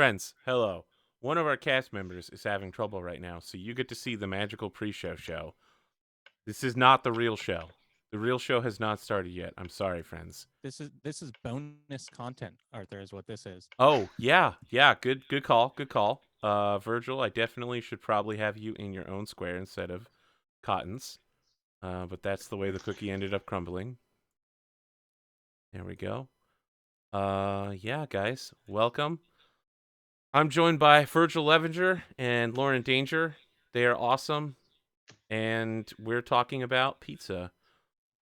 Friends, hello. One of our cast members is having trouble right now, so you get to see the magical pre-show show. This is not the real show. The real show has not started yet. I'm sorry, friends. This is bonus content, Arthur, is what this is. Oh, yeah. Good call. Virgil, I definitely should probably have you in your own square instead of Cotton's. But that's the way the cookie ended up crumbling. There we go. Yeah, guys, welcome. I'm joined by Virgil Levenger and Lauren Danger. They are awesome, and we're talking about pizza.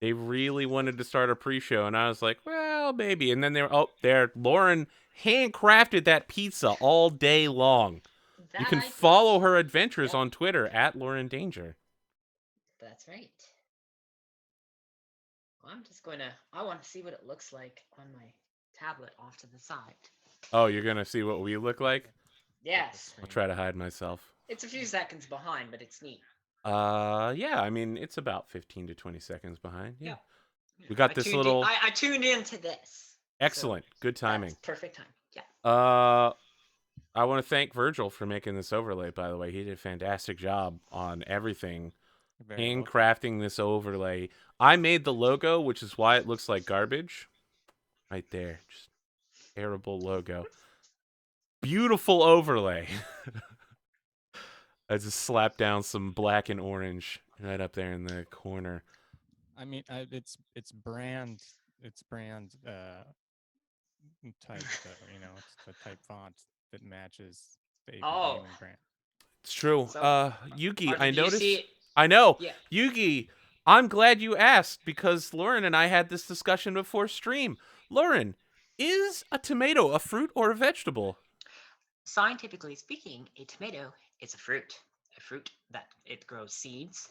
They really wanted to start a pre-show, and I was like, well, maybe. And then they were, there. Lauren handcrafted that pizza all day long. You That can I did. follow her adventures Yep, on Twitter at Lauren Danger. that's right. I'm just I want to see what it looks like on my tablet off to the side. Oh, you're gonna see what we look like? Flip the Yes, I'll screen. try to hide myself. it's a few seconds behind, but it's neat. Yeah. I mean, it's about 15 to 20 seconds behind. Yeah. Yep. Yeah, We got this little I tuned into this, so excellent, good that's timing. perfect timing. Yeah. I want to thank Virgil for making this overlay, by the way. He did a fantastic job on everything. Very well. Handcrafting this overlay. I made the logo, which is why it looks like garbage. Right there. Just terrible logo. Beautiful overlay. I just slapped down some black and orange right up there in the corner. I mean, it's brand type. It's the type font that matches the AP Oh, Gaming brand. It's true. so Yugi, Arthur, I do you see noticed. it? I know. Yeah. Yugi, I'm glad you asked because Lauren and I had this discussion before stream. Lauren, is a tomato a fruit or a vegetable? Scientifically speaking, a tomato is a fruit. A fruit that it grows seeds,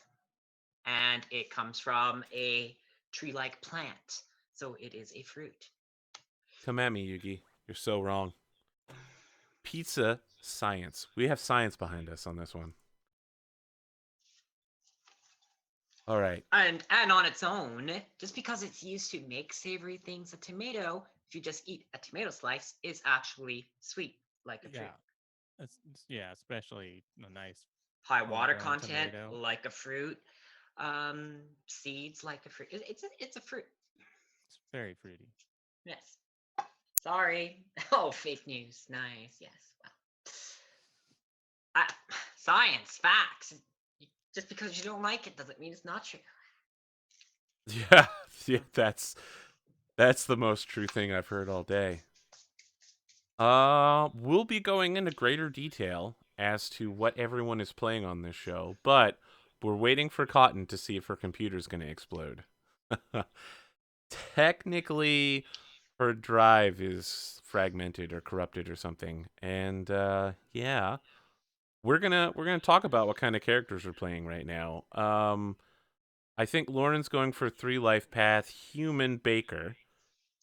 and it comes from a tree-like plant. So it is a fruit. Come at me, Yugi. You're so wrong. Pizza science. We have science behind us on this one. All right. And on its own, just because it's used to make savory things, a tomato, if you just eat a tomato slice, is actually sweet, like a fruit. Yeah, yeah, especially a nice High water homegrown content, tomato. like a fruit. Seeds, like a fruit. It's a fruit. It's very fruity. Yes. Sorry. Oh, fake news. Nice. Yes. Well, science, facts. Just because you don't like it doesn't mean it's not true. Yeah, yeah, that's the most true thing I've heard all day. We'll be going into greater detail as to what everyone is playing on this show, but we're waiting for Cotton to see if her computer's going to explode. Technically, her drive is fragmented or corrupted or something, and yeah, we're gonna talk about what kind of characters we're playing right now. I think Lauren's going for 3 life path human baker.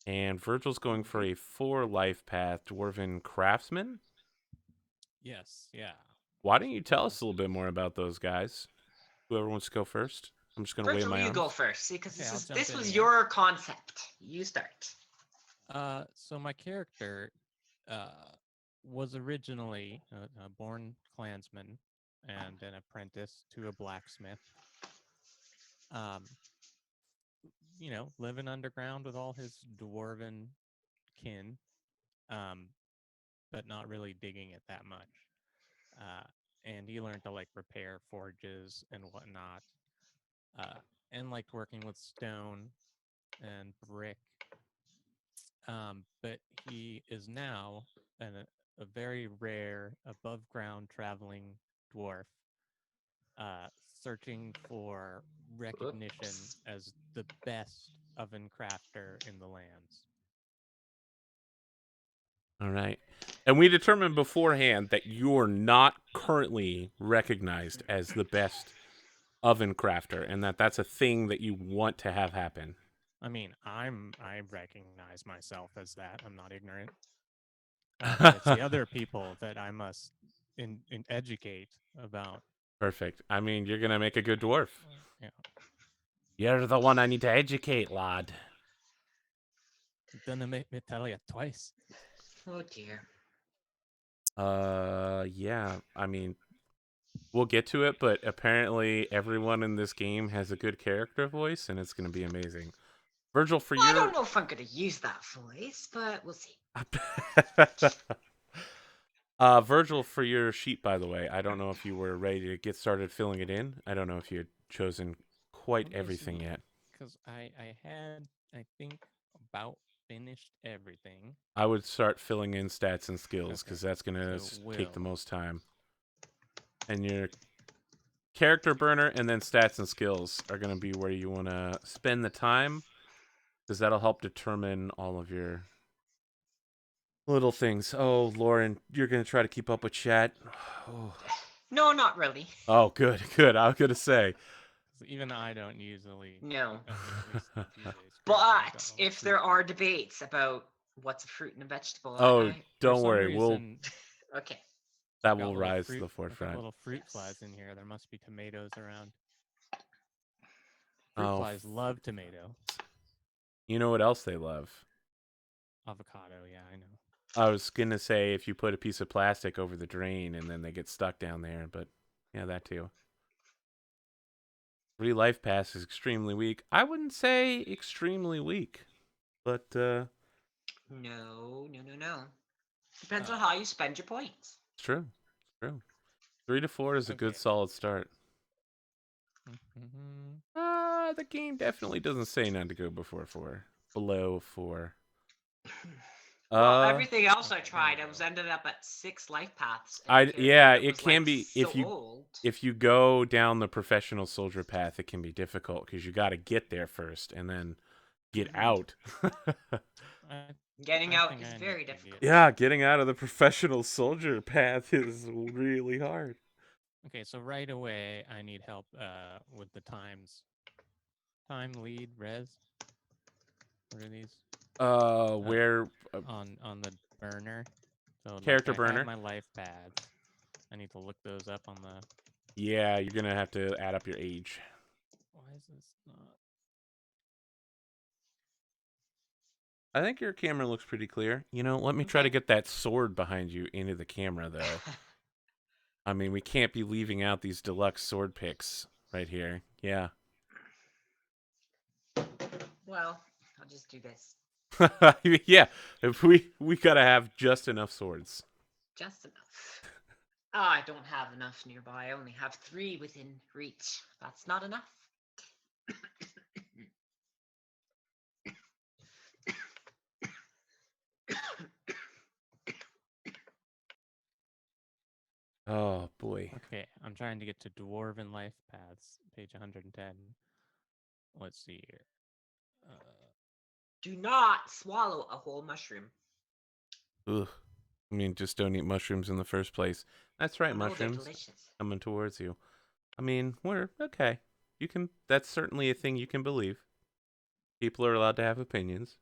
And Virgil's going for a 4 life path dwarven craftsman. Yes, yeah. Why don't you tell us a little bit more about those guys? Whoever wants to go first. I'm just gonna wave Virgil, my you go arms. first, because Okay, I'll jump this in was here. your concept. You start. So my character was originally a born clansman and an apprentice to a blacksmith. Um, living underground with all his dwarven kin, um, but not really digging it that much. Uh, and he learned to like repair forges and whatnot, uh, and liked working with stone and brick. But he is now a very rare above ground traveling dwarf, searching for recognition Oops. as the best oven crafter in the lands. All right. And we determined beforehand that you're not currently recognized as the best oven crafter and that that's a thing that you want to have happen. I mean, I recognize myself as that. I'm not ignorant, but it's the other people that I must educate about. Perfect. I mean, you're going to make a good dwarf. Yeah, You're the one I need to educate, lad. done make me tell you twice. Oh dear. Yeah. I mean, we'll get to it, but apparently everyone in this game has a good character voice, and it's going to be amazing. Virgil, for Well, I your don't know if I'm going to use that voice, but we'll see. Virgil, for your sheet, by the way, I don't know if you were ready to get started filling it in. I don't know if you had chosen quite Let me everything see, yet. because I had, I think, about finished everything. I would start filling in stats and skills Okay, because that's going to so take the will. most time. And your character burner and then stats and skills are going to be where you want to spend the time because that'll help determine all of your little things. Oh, Lauren, you're going to try to keep up with chat. Oh, No, not really. oh good, good. I was going to say. 'Cause even I don't usually, No. at least these days. Currently, I've got But all the if fruit. there are debates about what's a fruit and a vegetable, Oh, For don't some worry. reason, okay. That I've got will little rise to fruit. the I've got forefront. little fruit Yes. flies in here. There must be tomatoes around. Fruit Oh, flies love tomato. you know what else they love? Avocado, yeah, I know. I was going to say if you put a piece of plastic over the drain and then they get stuck down there, but yeah, that too. 3 life pass is extremely weak. I wouldn't say extremely weak, but No. Depends on Uh, how you spend your points. it's true. It's true. 3 to 4 is a good okay. solid start. Mm-hmm. The game definitely doesn't say not to go before 4. Below 4. Well, Uh, everything else I Okay, here we tried, I was go. ended up at 6 life paths and a character yeah, that it was can like be so old. if you go down the professional soldier path, it can be difficult because you got to get there first and then get out. I, Getting I out think is I need very to get. difficult. Yeah, getting out of the professional soldier path is really hard. Okay, so right away, I need help with the times. Time, lead, res. What are these? Where On the burner. So like character I have burner? my life pads. I need to look those up on the. Yeah, you're gonna have to add up your age. Why is this not? I think your camera looks pretty clear. You know, let me try to Okay. get that sword behind you into the camera, though. I mean, we can't be leaving out these deluxe sword picks right here. Yeah. Well, I'll just do this. Yeah, if we gotta have just enough swords. Just enough. Ah, I don't have enough nearby. I only have 3 within reach. That's not enough. Oh boy. Okay, I'm trying to get to Dwarven Life Paths, page 110. Let's see here. Do not swallow a whole mushroom. Ugh. I mean, just don't eat mushrooms in the first place. That's right, Oh no, they're mushrooms delicious. coming towards you. I mean, we're okay. You can. That's certainly a thing you can believe. People are allowed to have opinions.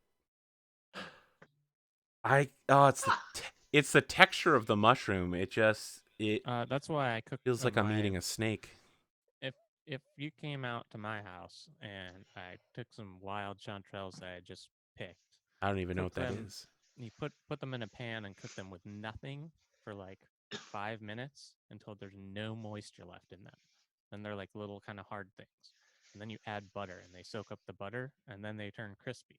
Ah, It's the texture of the mushroom. It That's why I cooked feels like I'm my. eating a snake. If if you came out to my house and I took some wild chanterelles that I just picked, I don't even know cook what that them, is. you put them in a pan and cook them with nothing for like 5 minutes until there's no moisture left in them. Then they're like little kind of hard things. And then you add butter and they soak up the butter and then they turn crispy.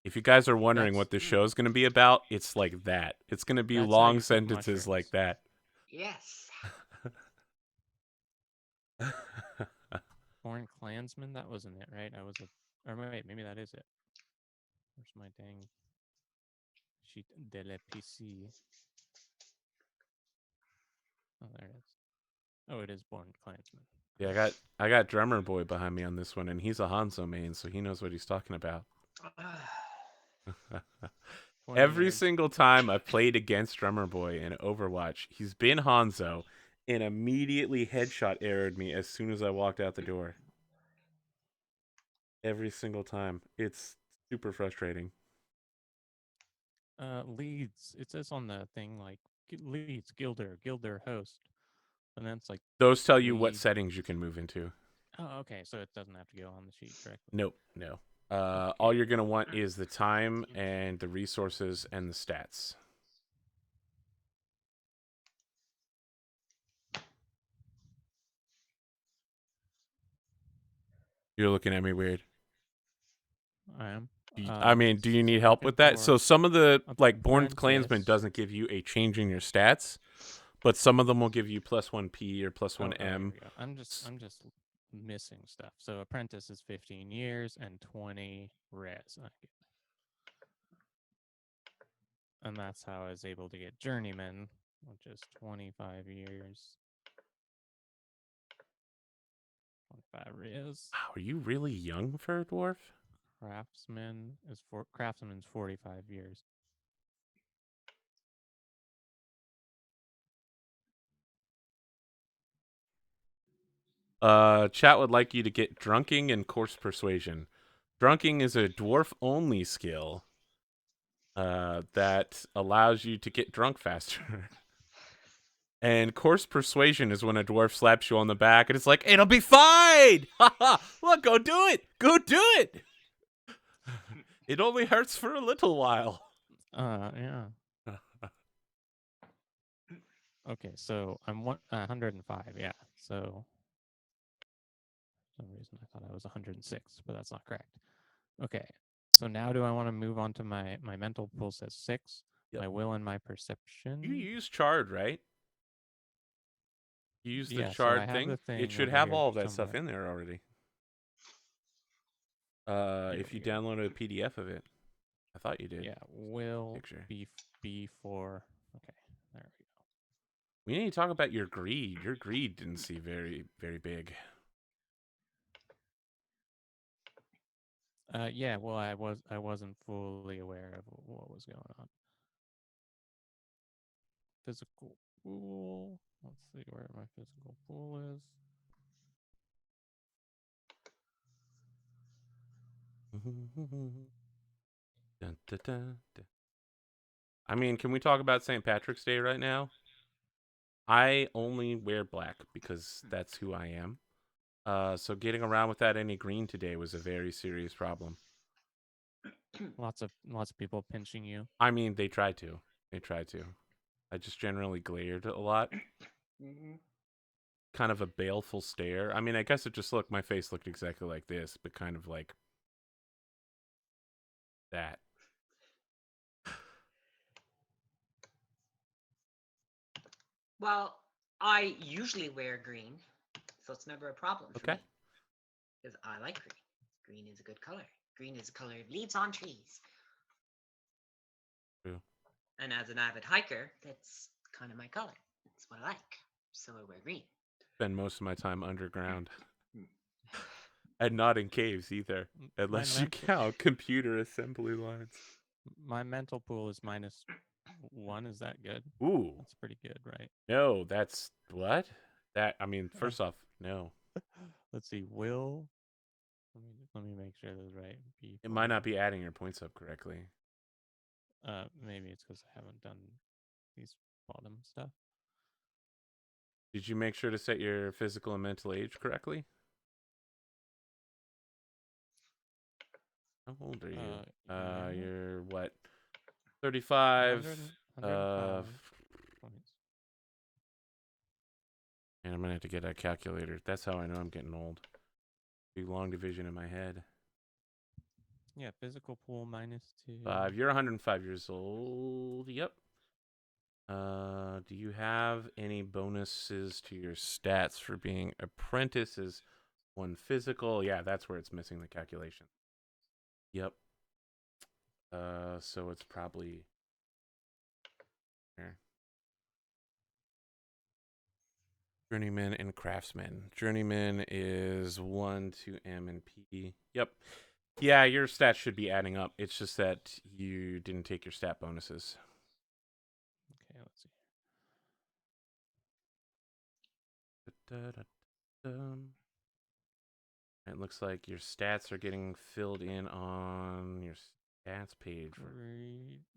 If you guys are wondering That's what this show is going to be about, it's like that. It's going to be that's how long you cook sentences like mushrooms. that. yes. Born Klansman, that wasn't it, right? I was a or wait, maybe that is it. Where's my dang sheet de la PC? Oh, there it is. Oh, it is Born Klansman. Yeah, I got drummer boy behind me on this one, and he's a Hanzo main, so he knows what he's talking about. Ah, 20 Every years. single time I've played against drummer boy in Overwatch, he's been Hanzo, and immediately headshot arrowed me as soon as I walked out the door. Every single time, it's super frustrating. Leads. It says on the thing like leads, Gilder host. And then it's like Those tell you what lead. settings you can move into. Oh, okay. So it doesn't have to go on the sheet directly. Nope, no. All Okay. you're gonna want is the time and the resources and the stats. You're looking at me weird. I am. I mean, do you So need help looking with that? So for some of the like Born Clansman apprentice. doesn't give you a change in your stats, but some of them will give you +1 P or +1 here M. we go. I'm just missing stuff. So apprentice is 15 years and 20 res. And that's how I was able to get journeyman, which is 25 years. 25 res. Wow, are you really young for a dwarf? Craftsman's 45 years. Chat would like you to get drunking and coarse persuasion. Drunking is a dwarf only skill that allows you to get drunk faster. And coarse persuasion is when a dwarf slaps you on the back and it's like, it'll be fine! Look, go do it! Go do it! It only hurts for a little while. Yeah. Okay, so I'm 105, yeah. So for some reason I thought I was 106, but that's not correct. Okay. So now do I want to move on to my mental pool says 6, Yep. my will and my perception? You use Chard, right? You use the Yeah, so Chard I have thing. the thing It should over have here all of that somewhere. stuff in there already. If you we go. downloaded a PDF of it. I thought you did. Yeah, will Picture. be for. Okay, there we go. We need to talk about your greed. Your greed didn't seem very, very big. Yeah, well, I wasn't fully aware of what was going on. Physical pool. Let's see where my physical pool is. Dun, dun, dun, dun. I mean, can we talk about St. Patrick's Day right now? I only wear black because that's who I am. So getting around without any green today was a very serious problem. Lots of people pinching you. I mean, they tried to. I just generally glared a lot. Kind of a baleful stare. I mean, I guess it just looked, my face looked exactly like this, but kind of like that. Well, I usually wear green, so it's never a problem for me. Because I like green. Green is a good color. Green is a color of leaves on trees. True. And as an avid hiker, that's kind of my color. That's what I like. So I wear green. Spend most of my time underground. And not in caves either, unless you count computer assembly lines. My mental pool is -1. Is that good? Ooh. That's pretty good, right? No, that's what? That, I mean, first off, no. Let's see, will. Let me make sure that's right. It might not be adding your points up correctly. Maybe it's because I haven't done these bottom stuff. Did you make sure to set your physical and mental age correctly? How old are you? Yeah. You're what? 35. 105 points. And I'm gonna have to get a calculator. That's how I know I'm getting old. Do long division in my head. Yeah, physical pool -2. 5. You're 105 years old. Yep. Do you have any bonuses to your stats for being apprentices? 1 physical. Yeah, that's where it's missing the calculation. Yep. So it's probably here. Journeyman and craftsman. Journeyman is 1 to M and P. Yep. Yeah, your stats should be adding up. It's just that you didn't take your stat bonuses. Okay, let's see. It looks like your stats are getting filled in on your stats page.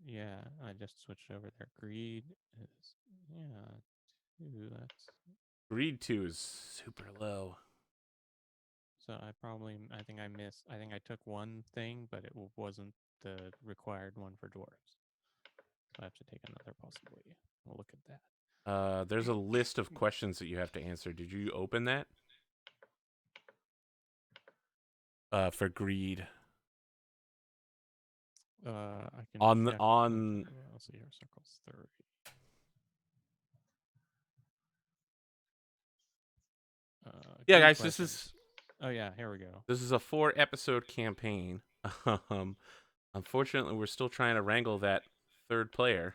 Yeah, I just switched over there. Greed is 2. That's Greed 2 is super low. so I think I missed. I think I took one thing, but it wasn't the required one for dwarves. So I have to take another possibly. We'll look at that. There's a list of questions that you have to answer. Did you open that? for greed. I can On the check. on. Let's see here. Circles 3. Yeah, Greed guys, questions. Oh yeah, here we go. this is a 4-episode campaign. Unfortunately, we're still trying to wrangle that third player.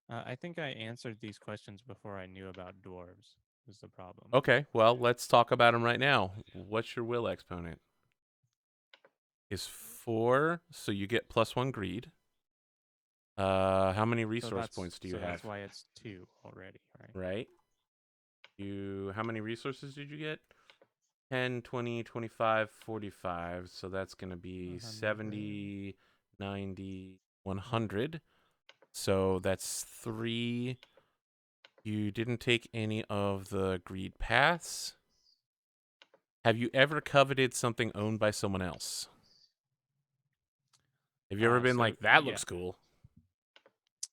I think I answered these questions before I knew about dwarves. Is the problem? Okay, well, let's talk about them right now. What's your will exponent? Is 4, so you get +1 greed. How many resource points do you so have? that's why it's 2 already, right? Right. How many resources did you get? 10, 20, 25, 45. So that's going to be 100. 70, 90, 100. So that's 3. You didn't take any of the greed paths. Have you ever coveted something owned by someone else? Have you ever been like, that looks cool?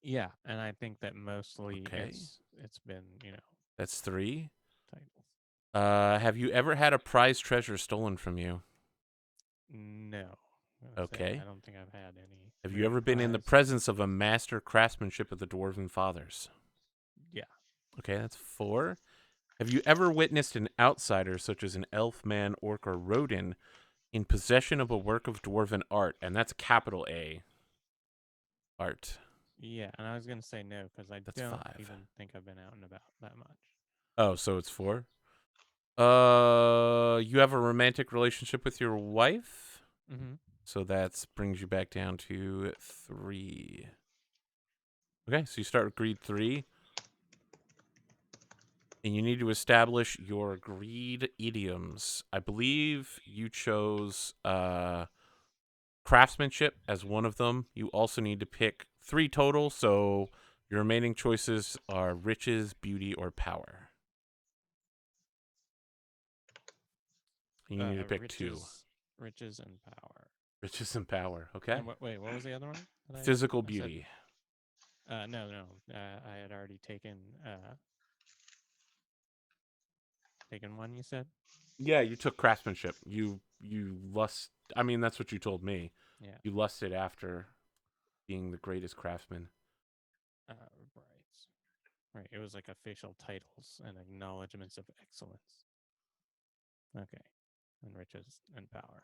Yeah, and I think that mostly Okay. it's been, That's 3. titles. Have you ever had a prized treasure stolen from you? No. Okay. I don't think I've had any. Have you real ever been in the prize. presence of a master craftsmanship of the Dwarven Fathers? Yeah. Okay, that's 4. Have you ever witnessed an outsider, such as an elf, man, orc, or rodent, in possession of a work of Dwarven art? And that's capital A. Art. Yeah, and I was gonna say no because I That's don't 5. even think I've been out and about that much. Oh, so it's 4? You have a romantic relationship with your wife? Mm-hmm. So that brings you back down to 3. Okay, so you start with greed 3. And you need to establish your greed idioms. I believe you chose craftsmanship as one of them. You also need to pick 3 total, so your remaining choices are riches, beauty, or power. And you need to pick 2. Riches and power. Riches and power, okay? And wait, what was the other one? Physical I beauty. Said? No. I had already taken one. You said? Yeah, you took craftsmanship. You lust. I mean, that's what you told me. Yeah. You lusted after being the greatest craftsman. Right. Right. It was like official titles and acknowledgments of excellence. Okay. And riches and power.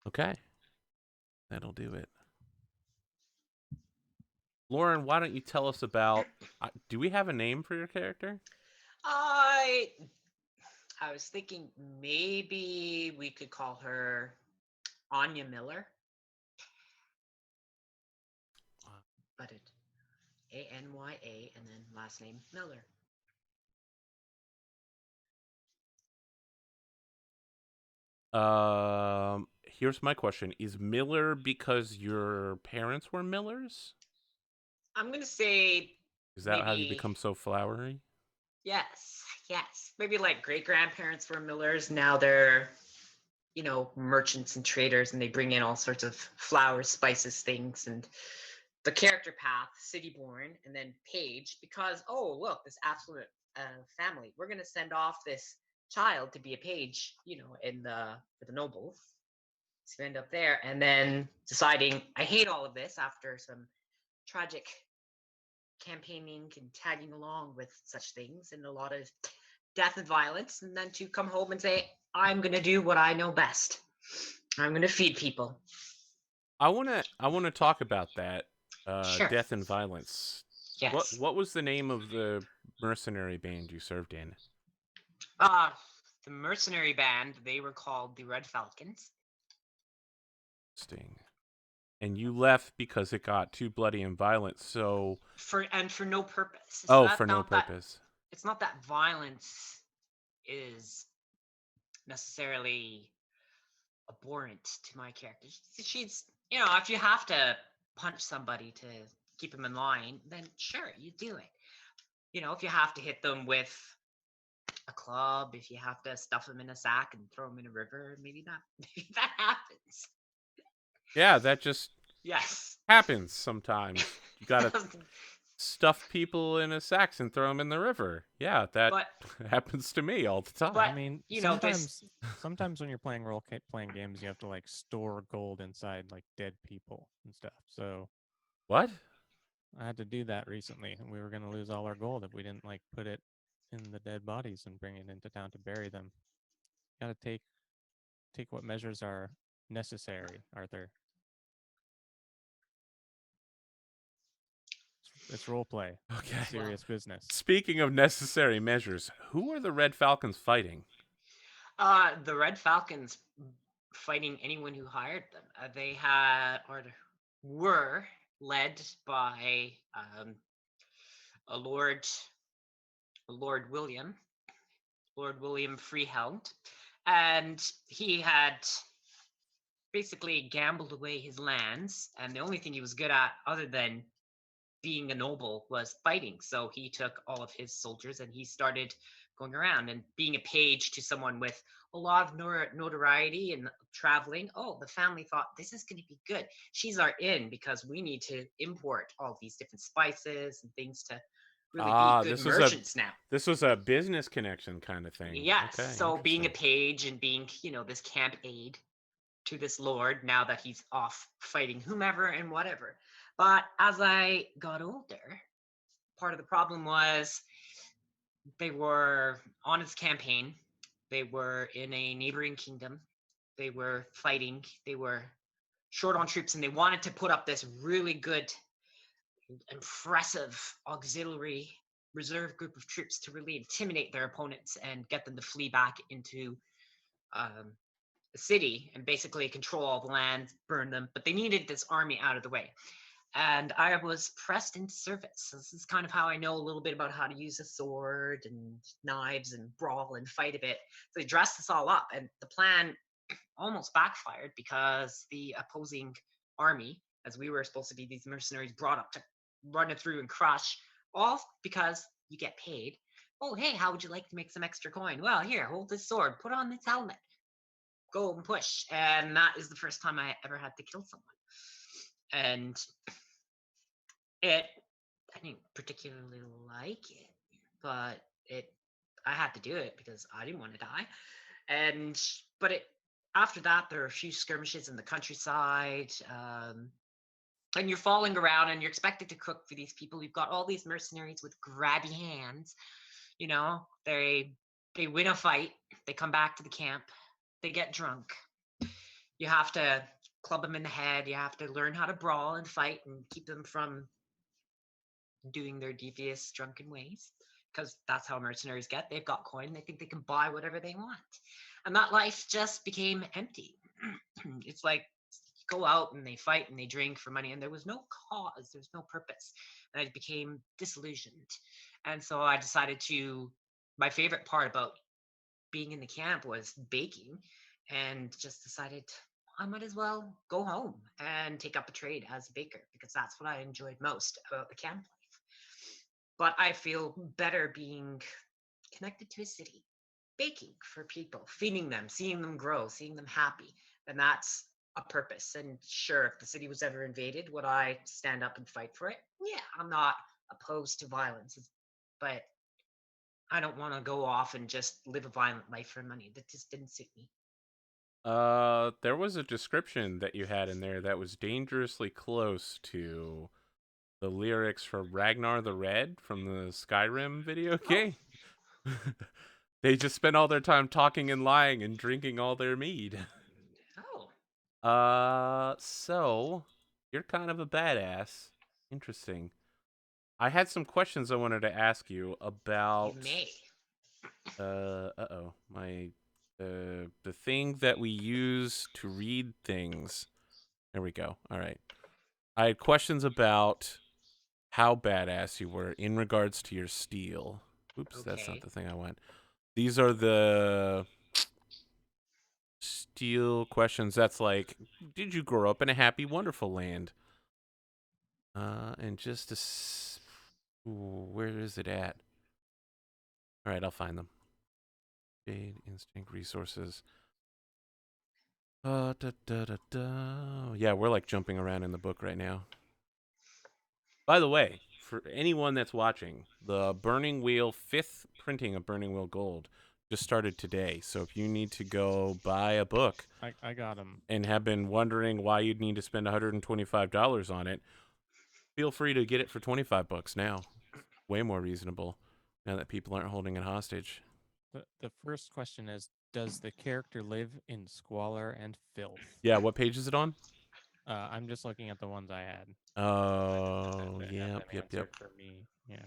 Okay. That'll do it. Lauren, why don't you tell us about... do we have a name for your character? I was thinking maybe we could call her Anya Miller. But it Anya and then last name Miller. Here's my question. Is Miller because your parents were Millers? I'm gonna say Is that maybe, how you become so flowery? Yes. Maybe like great grandparents were Millers. Now they're, merchants and traders, and they bring in all sorts of flowers, spices, things, and the character path, city born, and then page, because look, this affluent family, we're gonna send off this child to be a page, for the nobles. So end up there, and then deciding I hate all of this after some tragic campaigning and tagging along with such things and a lot of death and violence, and then to come home and say, I'm going to do what I know best. I'm going to feed people. I want to talk about that. Sure. Death and violence. Yes. What was the name of the mercenary band you served in? The mercenary band, they were called the Red Falcons. Interesting. And you left because it got too bloody and violent. So for no purpose. for no purpose. It's not that violence is necessarily abhorrent to my character. She's, if you have to punch somebody to keep them in line, then sure, you do it. If you have to hit them with a club, if you have to stuff them in a sack and throw them in a river, maybe that happens. Yeah, that just Yes. Happens sometimes. You gotta stuff people in a sacks and throw them in the river. Yeah, that but happens to me all the time. But I mean, you know, this sometimes when you're playing playing games, you have to like store gold inside like dead people and stuff. So What? I had to do that recently, and we were gonna lose all our gold if we didn't like put it in the dead bodies and bring it into town to bury them. Gotta take what measures are necessary, Arthur. It's role play. Okay. It's serious business. Speaking of necessary measures, who are the Red Falcons fighting? the Red Falcons fighting anyone who hired them. They had or were led by a Lord William, Lord William Freehound, and he had basically gambled away his lands, and the only thing he was good at, other than being a noble, was fighting. So he took all of his soldiers and he started going around and being a page to someone with a lot of notoriety and traveling. Oh, the family thought this is going to be good. She's our in because we need to import all these different spices and things to really be good merchants now. This was a business connection kind of thing. Yes. Okay, So being a interesting. page and being, this camp aide to this lord now that he's off fighting whomever and whatever. But as I got older, part of the problem was they were on his campaign. They were in a neighboring kingdom. They were fighting. They were short on troops, and they wanted to put up this really good, impressive auxiliary reserve group of troops to really intimidate their opponents and get them to flee back into um, the city and basically control all the lands, burn them. But they needed this army out of the way. And I was pressed into service. This is kind of how I know a little bit about how to use a sword and knives and brawl and fight a bit. So they dressed us all up, and the plan almost backfired because the opposing army, as we were supposed to be these mercenaries brought up to run it through and crush, all because you get paid. Oh, hey, how would you like to make some extra coin? Well, here, hold this sword, put on this helmet, go and push. And that is the first time I ever had to kill someone. And I didn't particularly like it, but I had to do it because I didn't want to die. But after that, there are a few skirmishes in the countryside. And you're falling around and you're expected to cook for these people. You've got all these mercenaries with grabby hands. They win a fight, they come back to the camp, they get drunk. You have to club them in the head. You have to learn how to brawl and fight and keep them from doing their devious drunken ways, because that's how mercenaries get. They've got coin. They think they can buy whatever they want. And that life just became empty. It's like go out and they fight and they drink for money, and there was no cause, there's no purpose. And I became disillusioned. And so I decided to, my favorite part about being in the camp was baking, and just decided I might as well go home and take up a trade as a baker because that's what I enjoyed most about the camp life. But I feel better being connected to a city, baking for people, feeding them, seeing them grow, seeing them happy. And that's a purpose. And sure, if the city was ever invaded, would I stand up and fight for it? Yeah, I'm not opposed to violence, but I don't want to go off and just live a violent life for money. That just didn't suit me. There was a description that you had in there that was dangerously close to the lyrics for Ragnar the Red from the Skyrim video game. They just spend all their time talking and lying and drinking all their mead. Oh, So you're kind of a badass. Interesting. I had some questions I wanted to ask you you about. may. My the thing that we use to read things. There we go. All right. I had questions about how badass you were in regards to your steel. Oops, that's not Okay. the thing I want. These are the steel questions. That's like, did you grow up in a happy, wonderful land? And just to, where is it at? All right, I'll find them. Jade, instinct, resources. Da, da, da, da. Yeah, we're like jumping around in the book right now. By the way, for anyone that's watching, the Burning Wheel 5th printing of Burning Wheel Gold just started today. So if you need to go buy a book I got them. and have been wondering why you'd need to spend $125 on it, feel free to get it for $25 now. Way more reasonable now that people aren't holding it hostage. The first question is, does the character live in squalor and filth? Yeah, what page is it on? I'm just looking at the ones I had. Oh, That have yep, been yep, yep. answered for me. Yeah.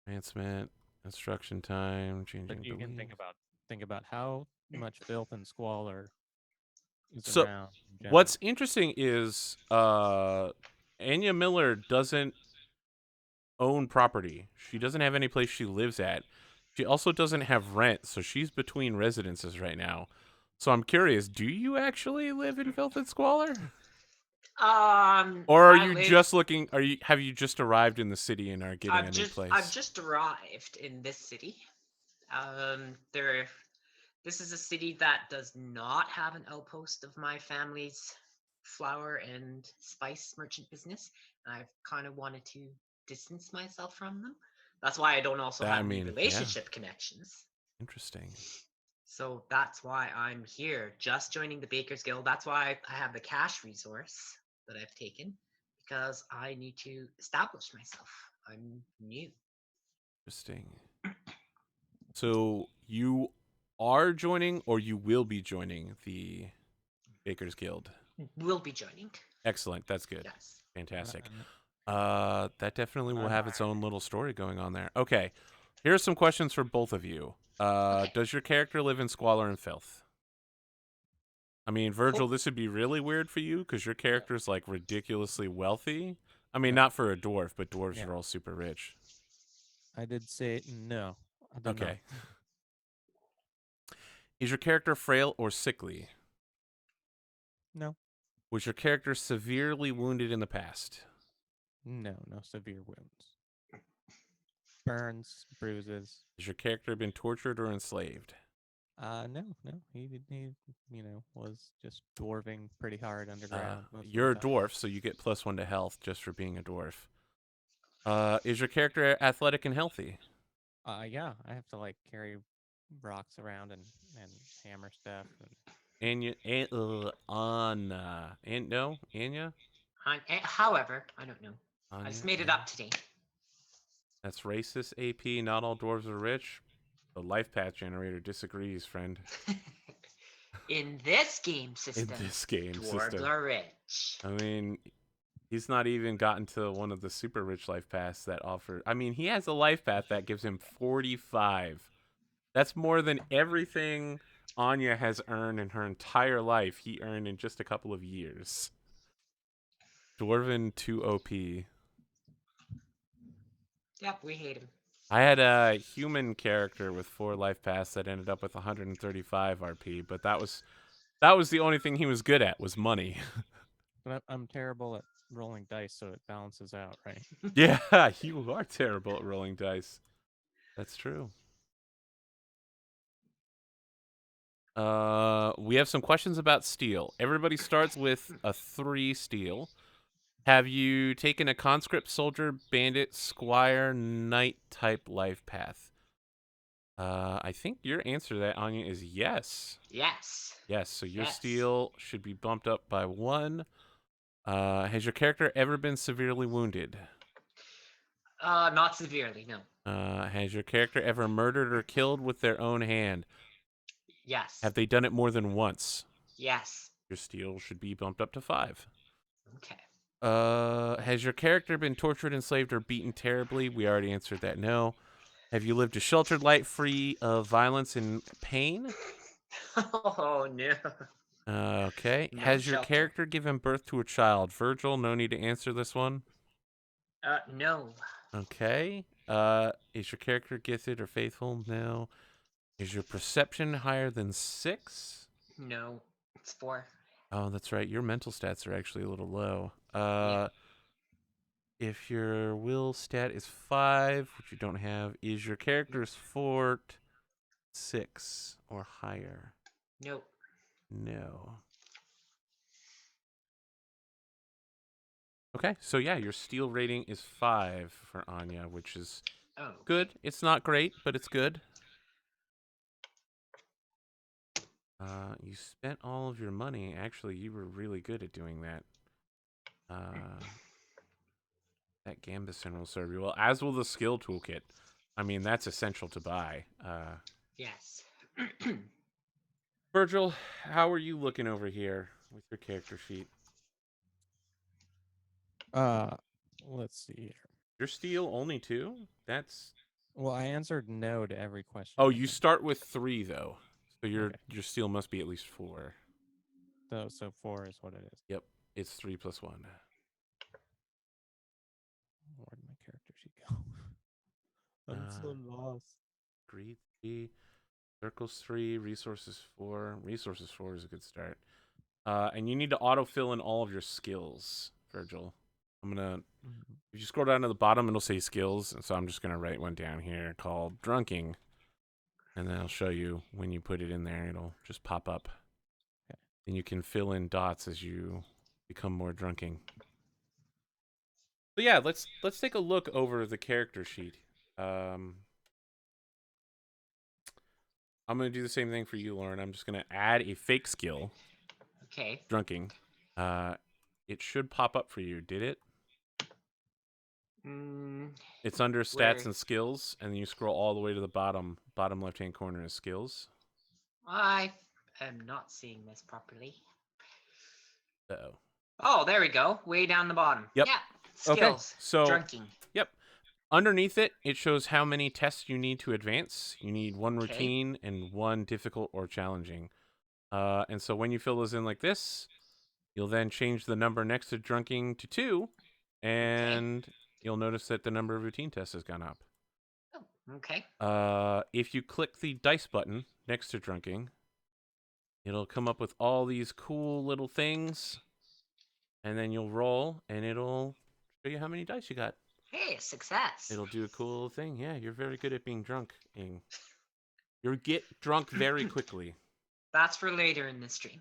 Advancement, instruction time, But changing you can belief. think about how much filth and squalor is So, around in general. what's interesting is Anya Miller doesn't own property. She doesn't have any place she lives at. She also doesn't have rent, so she's between residences right now. So I'm curious, do you actually live in filth and squalor? Or are I you live. just looking have you just arrived in the city and are getting a new I've place? just arrived in this city. There. This is a city that does not have an outpost of my family's flour and spice merchant business, and I've kind of wanted to distance myself from them. That's why I don't also I have any mean, yeah. relationship connections. Interesting. So that's why I'm here, just joining the Bakers Guild. That's why I have the cash resource that I've taken, because I need to establish myself. I'm new. Interesting. So you are joining or you will be joining the Bakers Guild? Will be joining. Excellent. That's good. Yes. Fantastic. Uh, That definitely will I'm have its hired. own little story going on there. Okay. Here's some questions for both of you. Okay. Does your character live in squalor and filth? I mean, Virgil, Cool. this would be really weird for you because your character's like ridiculously wealthy. I mean, Yeah. not for a dwarf, but dwarves Yeah. are all super rich. I did say no. I do not. Okay. Is your character frail or sickly? No. Was your character severely wounded in the past? No. No severe wounds. Burns, bruises. Has your character been tortured or enslaved? No. He was just dwarving pretty hard underground most of You're a the time. dwarf, so you get +1 to health just for being a dwarf. Is your character athletic and healthy? Yeah. I have to like carry rocks around and hammer stuff and Anya, Anna, no, Anya, However, I don't know. I just Anya, made it Anya. up today. That's racist. AP. Not all dwarves are rich. The life path generator disagrees, friend. In this game In system, this game dwarves system, are rich. I mean, he's not even gotten to one of the super rich life paths that offer. I mean, he has a life path that gives him 45. That's more than everything Anya has earned in her entire life. He earned in just a couple of years. Dwarven 2 OP. Yep, we hate him. I had a human character with 4 life paths that ended up with 135 RP, but that was the only thing he was good at was money. but I'm terrible at rolling dice, so it balances out, right? Yeah, you are terrible at rolling dice. That's true. We have some questions about steel. Everybody starts with a 3 steel. Have you taken a conscript, soldier, bandit, squire, knight type life path? I think your answer to that, Anya, is yes. Yes. Yes, so your Yes. steel should be bumped up by 1. Has your character ever been severely wounded? Not severely, no. Has your character ever murdered or killed with their own hand? Yes. Have they done it more than once? Yes. Your steel should be bumped up to 5. Okay. Has your character been tortured, enslaved, or beaten terribly? We already answered that no. Have you lived a sheltered life free of violence and pain? Oh no. Okay. No Has your shelter. character given birth to a child? Virgil, no need to answer this one. No. Okay. Is your character gifted or faithful? No. Is your perception higher than 6? No. It's 4. Oh, that's right. Your mental stats are actually a little low. Yeah. If your will stat is 5, which you don't have, is your character's fort 6 or higher? Nope. No. Okay, so yeah, your steel rating is 5 for Anya, which is Oh, good. It's not great, but it's good. You spent all of your money. Actually, you were really good at doing that. That Gambus Center will serve you well, as will the skill toolkit. I mean, that's essential to buy. yes. Virgil, how are you looking over here with your character sheet? Let's see here. Your steel only 2? That's Well, I answered no to every question. oh, I you think. start with 3 though, so your Okay. your steel must be at least 4. So 4 is what it is. Yep, it's 3 plus 1. Where did my character sheet go? I'm so lost. Greed 3, circles 3, resources 4. Resources 4 is a good start. And you need to autofill in all of your skills, Virgil. I'm gonna. If you scroll down to the bottom, it'll say skills, and so I'm just gonna write one down here called drunking, and then I'll show you when you put it in there. It'll just pop up, Okay. and you can fill in dots as you become more drunking. So yeah, let's take a look over the character sheet. I'm gonna do the same thing for you, Lauren. I'm just gonna add a fake skill, Okay. drunking. It should pop up for you. Did it? Mm, It's under stats Where? and skills, and then you scroll all the way to the bottom left-hand corner is skills. I am not seeing this properly. Uh-oh. Oh, there we go. Way down the bottom. Yep. Yeah. Okay, Skills. so Drunking. yep. Underneath it, it shows how many tests you need to advance. You need 1 Okay. routine and 1 difficult or challenging. And so when you fill those in like this, you'll then change the number next to drunking to 2, and you'll notice that the number of routine tests has gone up. Oh, okay. If you click the dice button next to drunking, it'll come up with all these cool little things, and then you'll roll, and it'll show you how many dice you got. Hey, success. It'll do a cool little thing. Yeah, you're very good at being drunk, Ing. You get drunk very quickly. That's for later in the stream.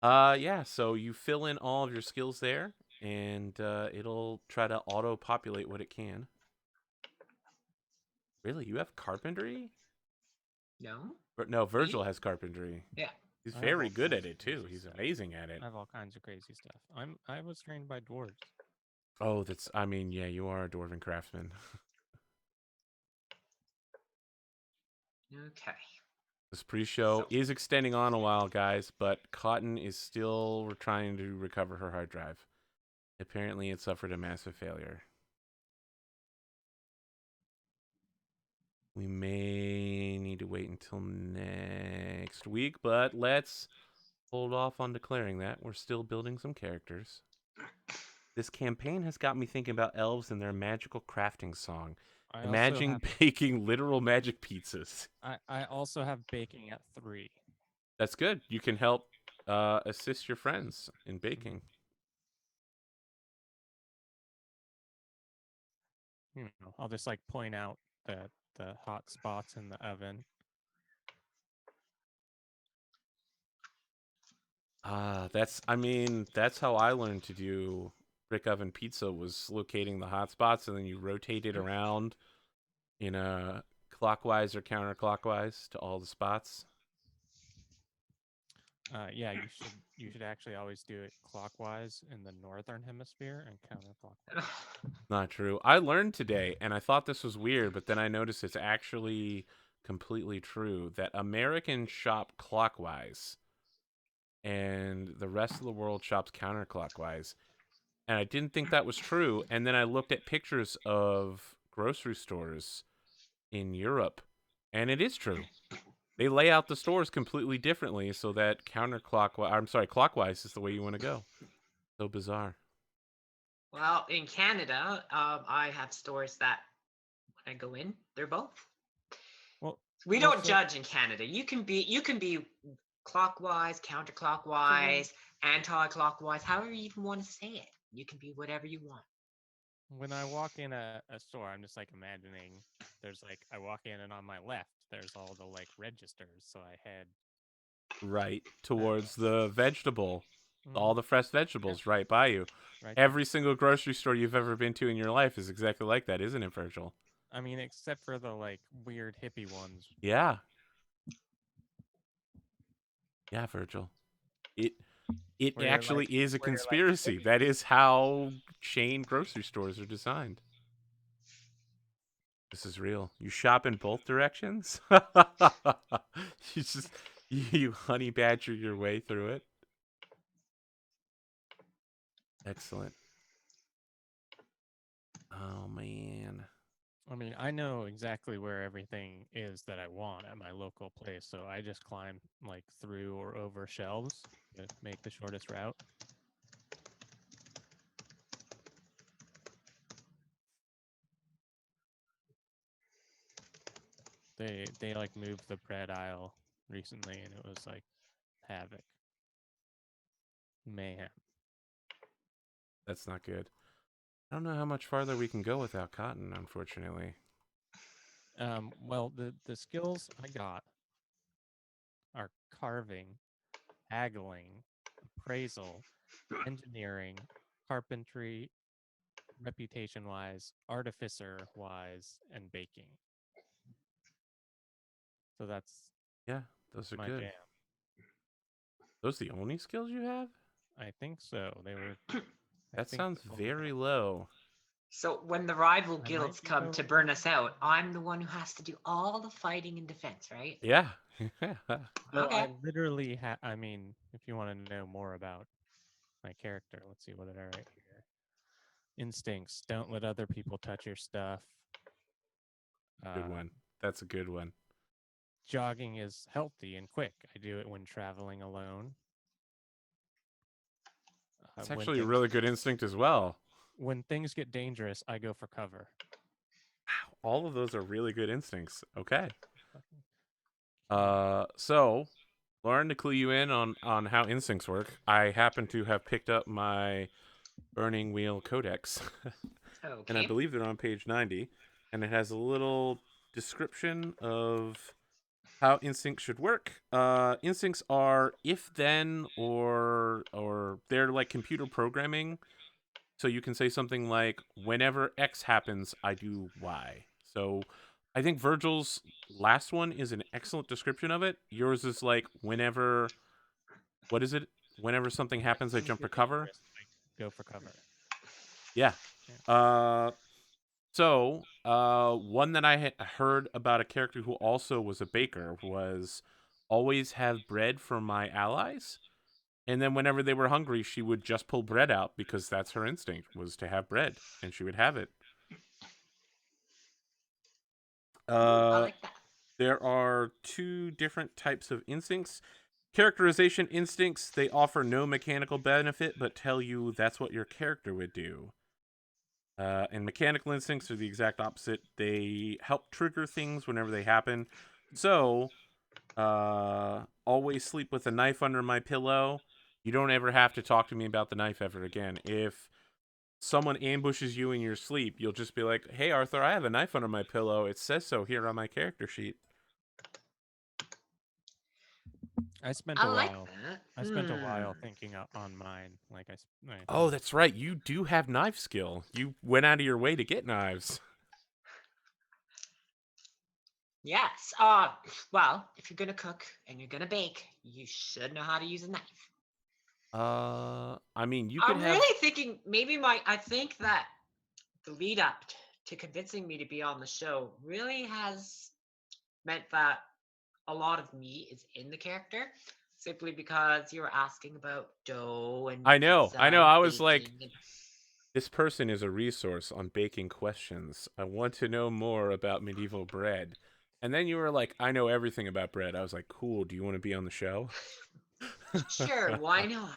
Yeah, so you fill in all of your skills there, and it'll try to auto-populate what it can. Really? You have carpentry? No? No, Virgil has carpentry. Yeah. He's I have very all good at kinds of it, too. crazy He's stuff. amazing at it. I have all kinds of crazy stuff. I was trained by dwarves. Oh, I mean, yeah, you are a dwarven craftsman. Okay. This pre-show So- is extending on a while, guys, but Cotton is still trying to recover her hard drive. Apparently, it suffered a massive failure. We may need to wait until next week, but let's hold off on declaring that. We're still building some characters. This campaign has got me thinking about elves and their magical crafting song. Imagine baking literal magic pizzas. I also have baking at 3. That's good. You can help assist your friends in baking. You know, I'll just like point out the hot spots in the oven. That's how I learned to do brick oven pizza, was locating the hot spots, and then you rotate it around in a clockwise or counterclockwise to all the spots. Yeah, you should actually always do it clockwise in the northern hemisphere and counterclockwise. Not true. I learned today, and I thought this was weird, but then I noticed it's actually completely true, that Americans shop clockwise and the rest of the world shops counterclockwise. And I didn't think that was true. And then I looked at pictures of grocery stores in Europe, and it is true. They lay out the stores completely differently so that clockwise is the way you want to go. So bizarre. Well, in Canada, I have stores that when I go in, they're both. Well, We don't judge in Canada. You can be clockwise, counterclockwise, anti-clockwise, however you even want to say it. You can be whatever you want. When I walk in a store, I'm just like imagining there's like I walk in and on my left there's all the like registers, so I head right towards the vegetable all the fresh vegetables right by you. Right there. Every single grocery store you've ever been to in your life is exactly like that, isn't it, Virgil? I mean, except for the like weird hippie ones. Yeah. Yeah, Virgil. It Where you're actually like, is a where you're like conspiracy. That is how chain grocery stores are designed. This is real. You shop in both directions? you just you honey badger your way through it. Excellent. Oh man. I mean, I know exactly where everything is that I want at my local place, so I just climb like through or over shelves to make the shortest route. They like moved the bread aisle recently, and it was like havoc, mayhem. That's not good. I don't know how much farther we can go without cotton, unfortunately. Well, the skills I got are carving, haggling, appraisal, engineering, carpentry, reputation wise, artificer wise, and baking. So that's Yeah, those are my good. jam. Those the only skills you have? I think so. They were. I That think sounds the only very ones. low. So when the rival I might guilds be come to totally burn wrong. us out, I'm the one who has to do all the fighting and defense, right? Yeah. So Okay. I literally have. I mean, if you want to know more about my character, let's see, what did I write here? Instincts. Don't let other people touch your stuff. Good one. Um, That's a good one. Jogging is healthy and quick. I do it when traveling alone. It's When actually a things really good instinct as well. when things get dangerous, I go for cover. Wow, all of those are really good instincts. Okay. Fucking key. So Lauren, to clue you in on how instincts work, I happen to have picked up my Burning Wheel Codex, and I Okay. believe they're on page 90, and it has a little description of how instincts should work. Instincts are if then or they're like computer programming. So you can say something like, whenever X happens, I do Y. So I think Virgil's last one is an excellent description of it. Yours is like, whenever, what is it? Whenever something When happens, I things jump for get cover. dangerous, I go for cover. Yeah. Yeah. One that I had heard about a character who also was a baker was always have bread for my allies. And then whenever they were hungry, she would just pull bread out because that's her instinct, was to have bread, and she would have it. I Uh, like that. there are two different types of instincts. Characterization instincts, they offer no mechanical benefit, but tell you that's what your character would do. And mechanical instincts are the exact opposite. They help trigger things whenever they happen. So, always sleep with a knife under my pillow. You don't ever have to talk to me about the knife ever again. If someone ambushes you in your sleep, you'll just be like, "Hey, Arthur, I have a knife under my pillow. It says so here on my character sheet." I spent I a like while. that. I spent a while thinking on mine. Like I Oh, that's right. You do have knife skill. You went out of your way to get knives. Yes. Well, if you're gonna cook and you're gonna bake, you should know how to use a knife. I mean, you could I'm have. really thinking maybe I think that the lead up to convincing me to be on the show really has meant that a lot of me is in the character simply because you were asking about dough and I know. pizza I know. and I was like, baking and this person is a resource on baking questions. I want to know more about medieval bread. And then you were like, I know everything about bread. I was like, cool. Do you want to be on the show? sure, why not?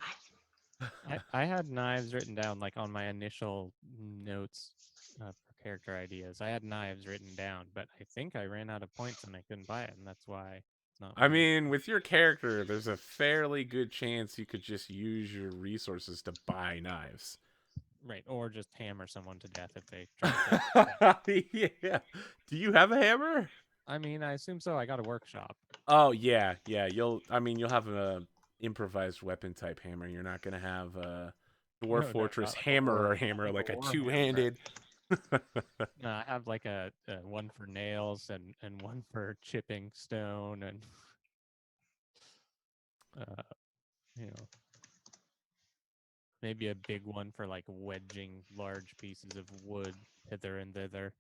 I had knives written down like on my initial notes for character ideas. I had knives written down, but I think I ran out of points and I couldn't buy it, and that's why it's not I on my. mean, with your character, there's a fairly good chance you could just use your resources to buy knives. Right, or just hammer someone to death if they try to take. Yeah. Do you have a hammer? I mean, I assume so. I got a workshop. Oh yeah, yeah. You'll have a improvised weapon type hammer. You're not gonna have a No, dwarf no, fortress not like a hammer war, or hammer not like like a a war hammer. two-handed. No, I have like a one for nails and one for chipping stone and uh, you know, maybe a big one for like wedging large pieces of wood hither and thither.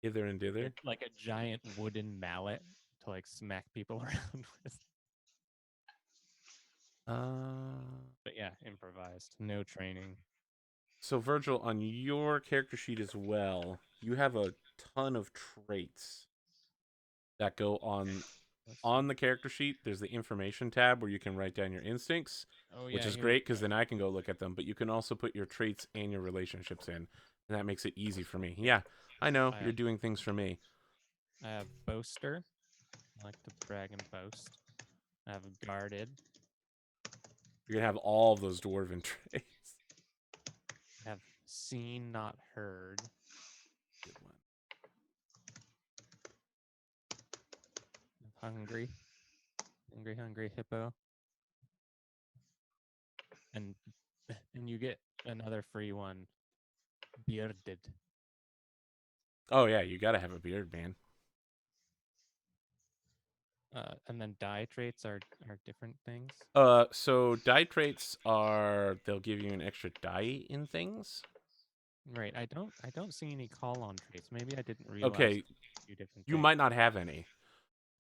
Hither and dither. Like a giant wooden mallet to like smack people around with. But yeah, improvised, no training. So Virgil, on your character sheet as well, you have a ton of traits that go Let's on see. the character sheet. There's the information tab where you can write down your instincts, Oh which yeah, is here we great because go. then I can go look at them. But you can also put your traits and your relationships in, and that makes it easy for me. Yeah, I know I you're have, doing things for me. I have boaster. I like to brag and boast. I have guarded. You're gonna have all of those dwarven traits. I have seen, not heard. Good one. I have hungry, hungry hippo, and and you get another free one, bearded. Oh yeah, you gotta have a beard, man. And then die traits are different things. So die traits are they'll give you an extra die in things. Right. I don't see any call on traits. Maybe I didn't realize Okay, a few different you things. might not have any.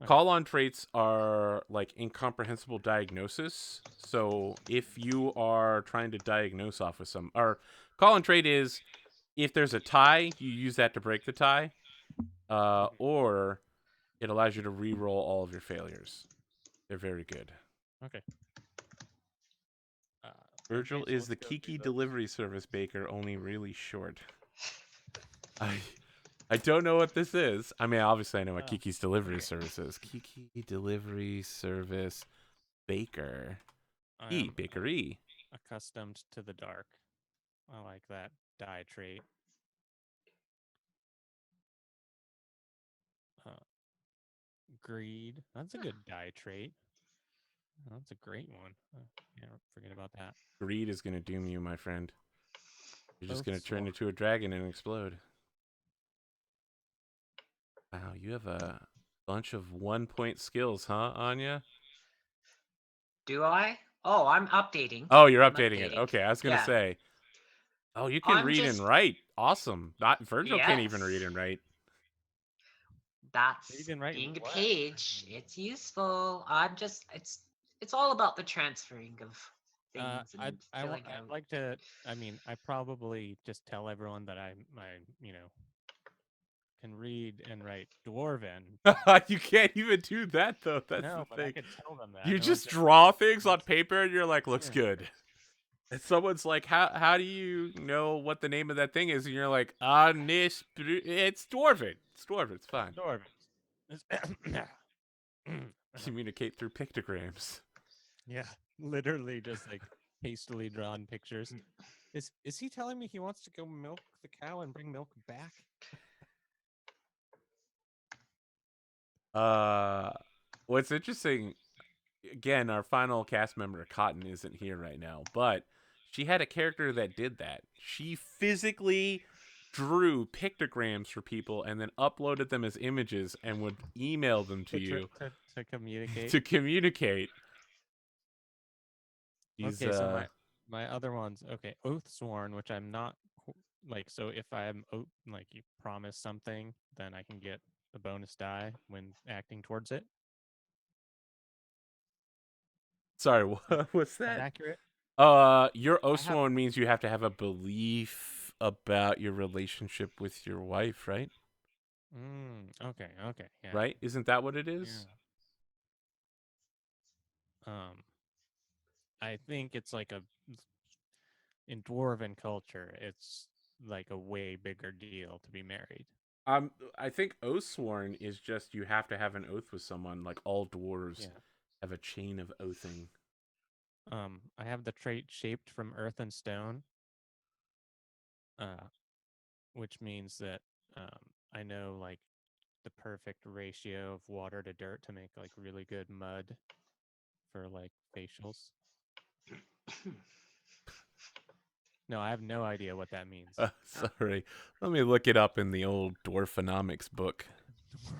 Okay. Call on traits are like incomprehensible diagnosis. So if you are trying to diagnose off with some, or call on trait is if there's a tie, you use that to break the tie, Mhm. or it allows you to re-roll all of your failures. They're very good. Okay. Okay, Virgil so is let's the go through Kiki those. delivery service baker, only really short. I I don't know what this is. I mean, obviously I know what Oh, Kiki's delivery okay. service is. Kiki delivery service baker. I E am bakery. accustomed to the dark. I like that die trait. Uh, greed. That's a good die trait. That's a great one. Can't forget about that. Greed is gonna doom you, my friend. You're just gonna turn Oathsworn. into a dragon and explode. Wow, you have a bunch of 1 point skills, huh, Anya? Do I? Oh, I'm updating. Oh, you're I'm updating it. updating. Okay, I was gonna Yeah. say. Oh, you can I'm read and just write. Awesome. Not Virgil can't even read yes. and write. Read That's and write being a what? page. It's useful. I'm just it's all about the transferring of things and filling I'd out. like to. I mean, I probably just tell everyone that I can read and write dwarven. You can't even do that though. That's the No, but I thing. could tell them that. You No one's just gonna think draw it's things on it's paper and you're like, looks yeah. good. And someone's like, how do you know what the name of that thing is? And you're like, ah, it's dwarven. It's dwarven. It's fine. Dwarven. Communicate through pictograms. Yeah, literally just like hastily drawn pictures. Is he telling me he wants to go milk the cow and bring milk back? Uh, what's interesting, again, our final cast member, Cotton, isn't here right now, but she had a character that did that. She physically drew pictograms for people and then uploaded them as images and would email them to you To communicate. to communicate. She's Okay, so my other ones. Okay, Oathsworn, which I'm not like. So if I'm like you promise something, then I can get a bonus die when acting towards it. sorry, Is what's that that? accurate? Your I have. Oathsworn means you have to have a belief about your relationship with your wife, right? Okay. Okay. Yeah. Right? Isn't that what it is? Yeah. I think it's like a in dwarven culture, it's like a way bigger deal to be married. I think Oathsworn is just you have to have an oath with someone. Like all dwarves Yeah. have a chain of oathing. I have the trait shaped from earth and stone, uh, which means that I know like the perfect ratio of water to dirt to make like really good mud. for like facials. No, I have no idea what that means. Sorry. Let me look it up in the old dwarfonomics book.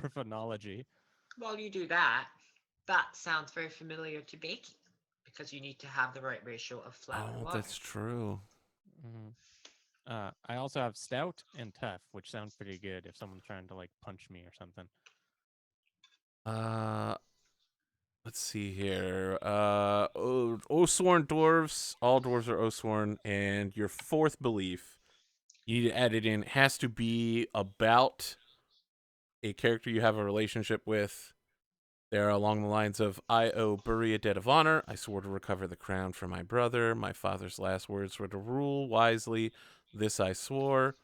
Dwarfonology. While you do that, that sounds very familiar to baking because you need to have the right ratio of flour and Oh, water. that's true. Hmm. I also have stout and tough, which sound pretty good if someone's trying to like punch me or something. Let's see here. Osworn dwarves. All dwarves are Osworn, and your fourth belief, you need to add it in, has to be about a character you have a relationship with. They're along the lines of, I owe Bury a debt of honor. I swore to recover the crown for my brother. My father's last words were to rule wisely. This I swore.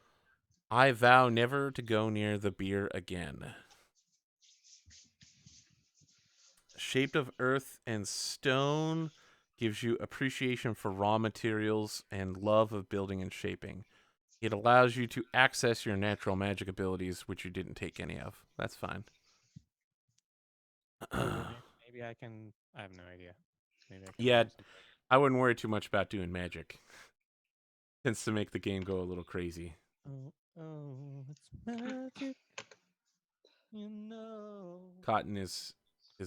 I vow never to go near the beer again. Shaped of earth and stone gives you appreciation for raw materials and love of building and shaping. It allows you to access your natural magic abilities, which you didn't take any of. That's fine. Maybe I can. I have no idea. Maybe I can Yeah, do something. I wouldn't worry too much about doing magic. Tends to make the game go a little crazy. Oh, oh, it's magic, you know. Cotton is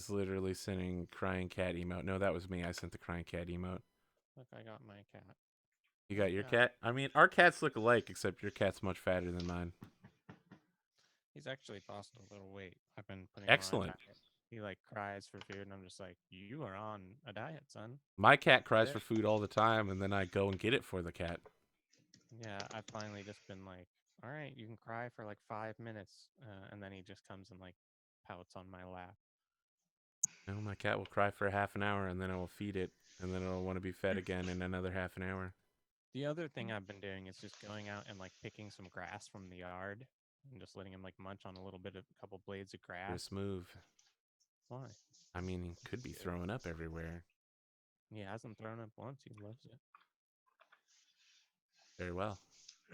literally sending crying cat emote. No, that was me. I sent the crying cat emote. Look, I got my cat. You got your Yeah. cat? I mean, our cats look alike, except your cat's much fatter than mine. He's actually lost a little weight. I've been putting him on a Excellent. diet. He like cries for food, and I'm just like, "You are on a diet, son." My cat cries it. for food all the time, and then I go and get it for the cat. Yeah, I've finally just been like, "All right, you can cry for like 5 minutes," and then he just comes and like pouts on my lap. No, my cat will cry for half an hour, and then I will feed it, and then it'll want to be fed again in another half an hour. The other thing I've been doing is just going out and like picking some grass from the yard and just letting him like munch on a little bit of a couple blades of grass. This move. Why? I mean, he could be throwing up everywhere. He hasn't thrown up once. He loves it. Very well.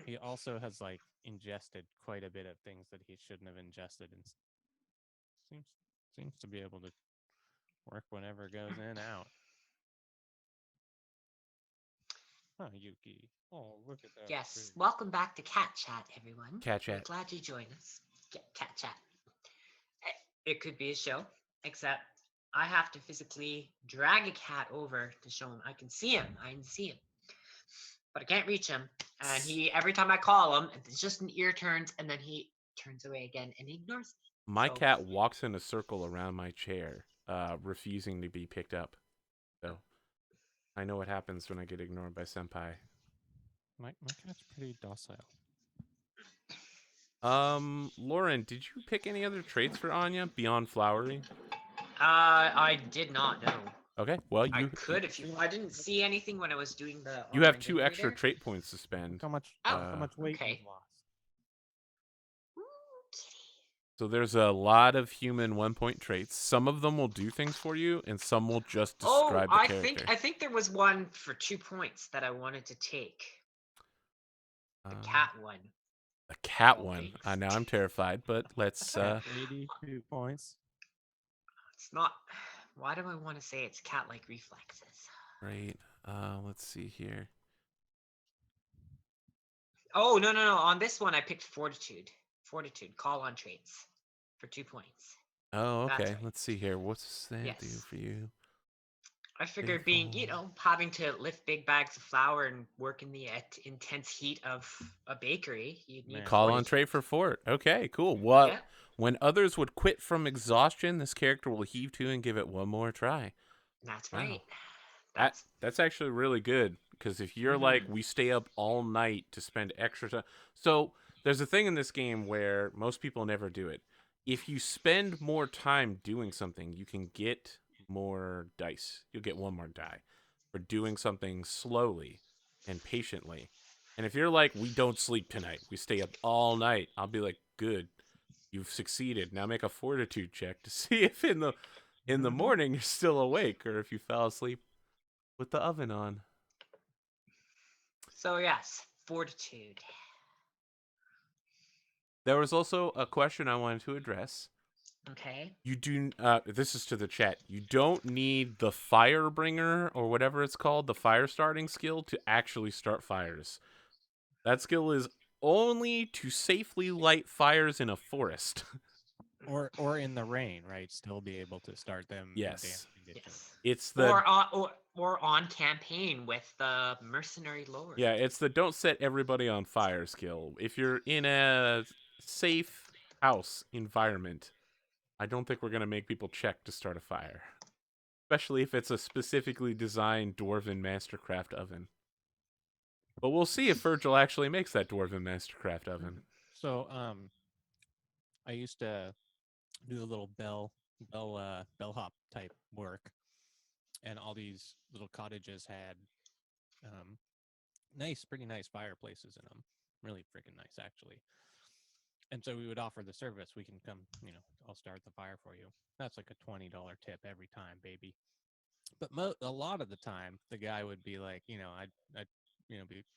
He also has like ingested quite a bit of things that he shouldn't have ingested, and seems seems to be able to work whenever it goes in out. Huh, Yuki. Oh, look at that. Yes, Tree. welcome back to Cat Chat, everyone. Cat We're chat. glad you joined us. Cat Chat. It could be a show, except I have to physically drag a cat over to show him. I can see him. I can see him, but I can't reach him. And he, every time I call him, it's just an ear turns, and then he turns away again and ignores me. My So- cat walks in a circle around my chair, refusing to be picked up. So I know what happens when I get ignored by Senpai. My cat's pretty docile. Lauren, did you pick any other traits for Anya beyond flowery? I did not know. Okay, well I could if you. I didn't see anything when I was doing the. you have online 2 extra generator. trait points to Look spend. how much weight okay. you've lost. Ooh, kitty. So there's a lot of human 1-point traits. Some of them will do things for you, and some will just describe the character. I think there was one for 2 points that I wanted to take. The cat one. The cat all one. things. Now I'm terrified, but let's. Cat lady, 2 points. It's not. Why do I want to say it's cat-like reflexes? Right. Let's see here. Oh no. On this one, I picked fortitude. Fortitude. Call on traits for 2 points. Oh, That's okay. right. Let's see here. What's that do Yes. for you? I figured being, having to lift big bags of flour and work in the intense heat of a bakery, you'd need Call on fortitude. trait for fort. Okay, cool. What? Yeah. When others would quit from exhaustion, this character will heave to and give it one more try. That's Wow. right. That's actually really good, because if you're like, we stay up all night to spend extra time. So there's a thing in this game where most people never do it. If you spend more time doing something, you can get more dice. You'll get one more die for doing something slowly and patiently. And if you're like, we don't sleep tonight, we stay up all night, I'll be like, good, you've succeeded. Now make a fortitude check to see if in the morning you're still awake, or if you fell asleep with the oven on. So yes, fortitude. There was also a question I wanted to address. Okay. You do. This is to the chat. You don't need the Firebringer or whatever it's called, the fire starting skill, to actually start fires. That skill is only to safely light fires in a forest. Or in the rain, right? Still be able to start them in damp Yes. conditions. Yes. It's the Or on campaign with the mercenary lord. yeah, it's the don't set everybody on fire skill. If you're in a safe house environment, I don't think we're gonna make people check to start a fire. Especially if it's a specifically designed Dwarven Mastercraft oven. But we'll see if Virgil actually makes that Dwarven Mastercraft oven. So I used to do a little bellhop type work, and all these little cottages had um, pretty nice fireplaces in them. Really freaking nice, actually. And so we would offer the service. We can come, I'll start the fire for you. That's like a $20 tip every time, baby. But a lot of the time, the guy would be like, I'd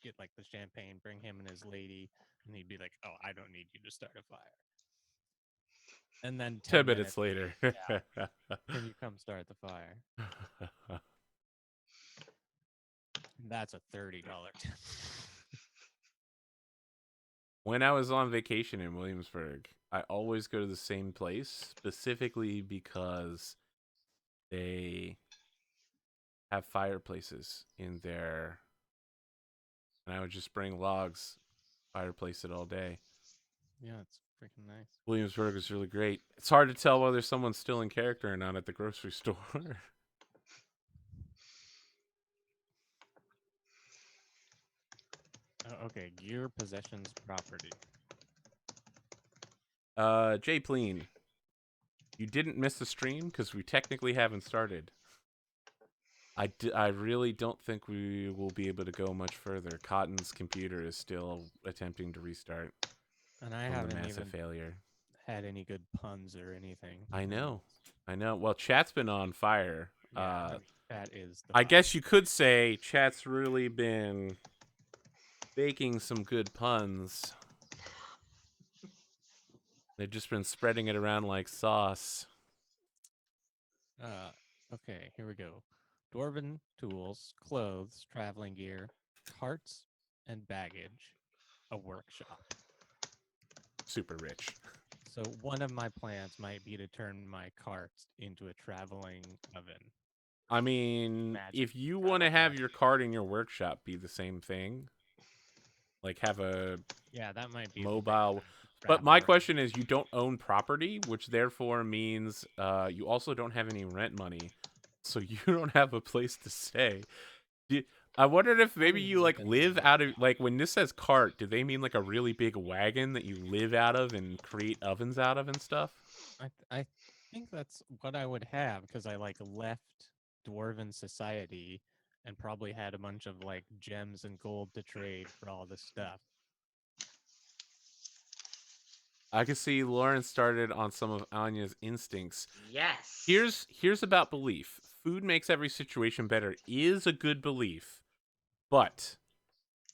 get like the champagne, bring him and his lady, and he'd be like, "Oh, I don't need you to start a fire." And then 10 10 minutes minutes later. yeah, can you come start the fire? That's a $30 tip. When I was on vacation in Williamsburg, I always go to the same place, specifically because they have fireplaces in there. And I would just bring logs, fireplace it all day. Yeah, it's freaking nice. Williamsburg is really great. It's hard to tell whether someone's still in character or not at the grocery store. Okay, gear, possessions, property. Jay Pleen, you didn't miss the stream because we technically haven't started. I really don't think we will be able to go much further. Cotton's computer is still attempting to restart And I from the haven't massive even failure. had any good puns or anything. I know. Well, chat's been on fire. Yeah, that is the I fire. guess you could say chat's really been baking some good puns. They've just been spreading it around like sauce. Okay, here we go. Dwarven tools, clothes, traveling gear, carts, and baggage. A workshop. Super rich. So one of my plans might be to turn my cart into a traveling oven. I mean, Magic if you travel want to have cart. your card in your workshop be the same thing, like have a Yeah, that might be the thing. mobile. But my question is, you don't own property, which therefore means you also don't have any rent money, so you don't have a place to stay. I wondered if maybe you like live out of like when this says cart, do they mean like a really big wagon that you live out of and create ovens out of and stuff? I think that's what I would have because I like left Dwarven society and probably had a bunch of like gems and gold to trade for all this stuff. I can see Lauren started on some of Anya's instincts. Yes. Here's about belief. Food makes every situation better is a good belief, but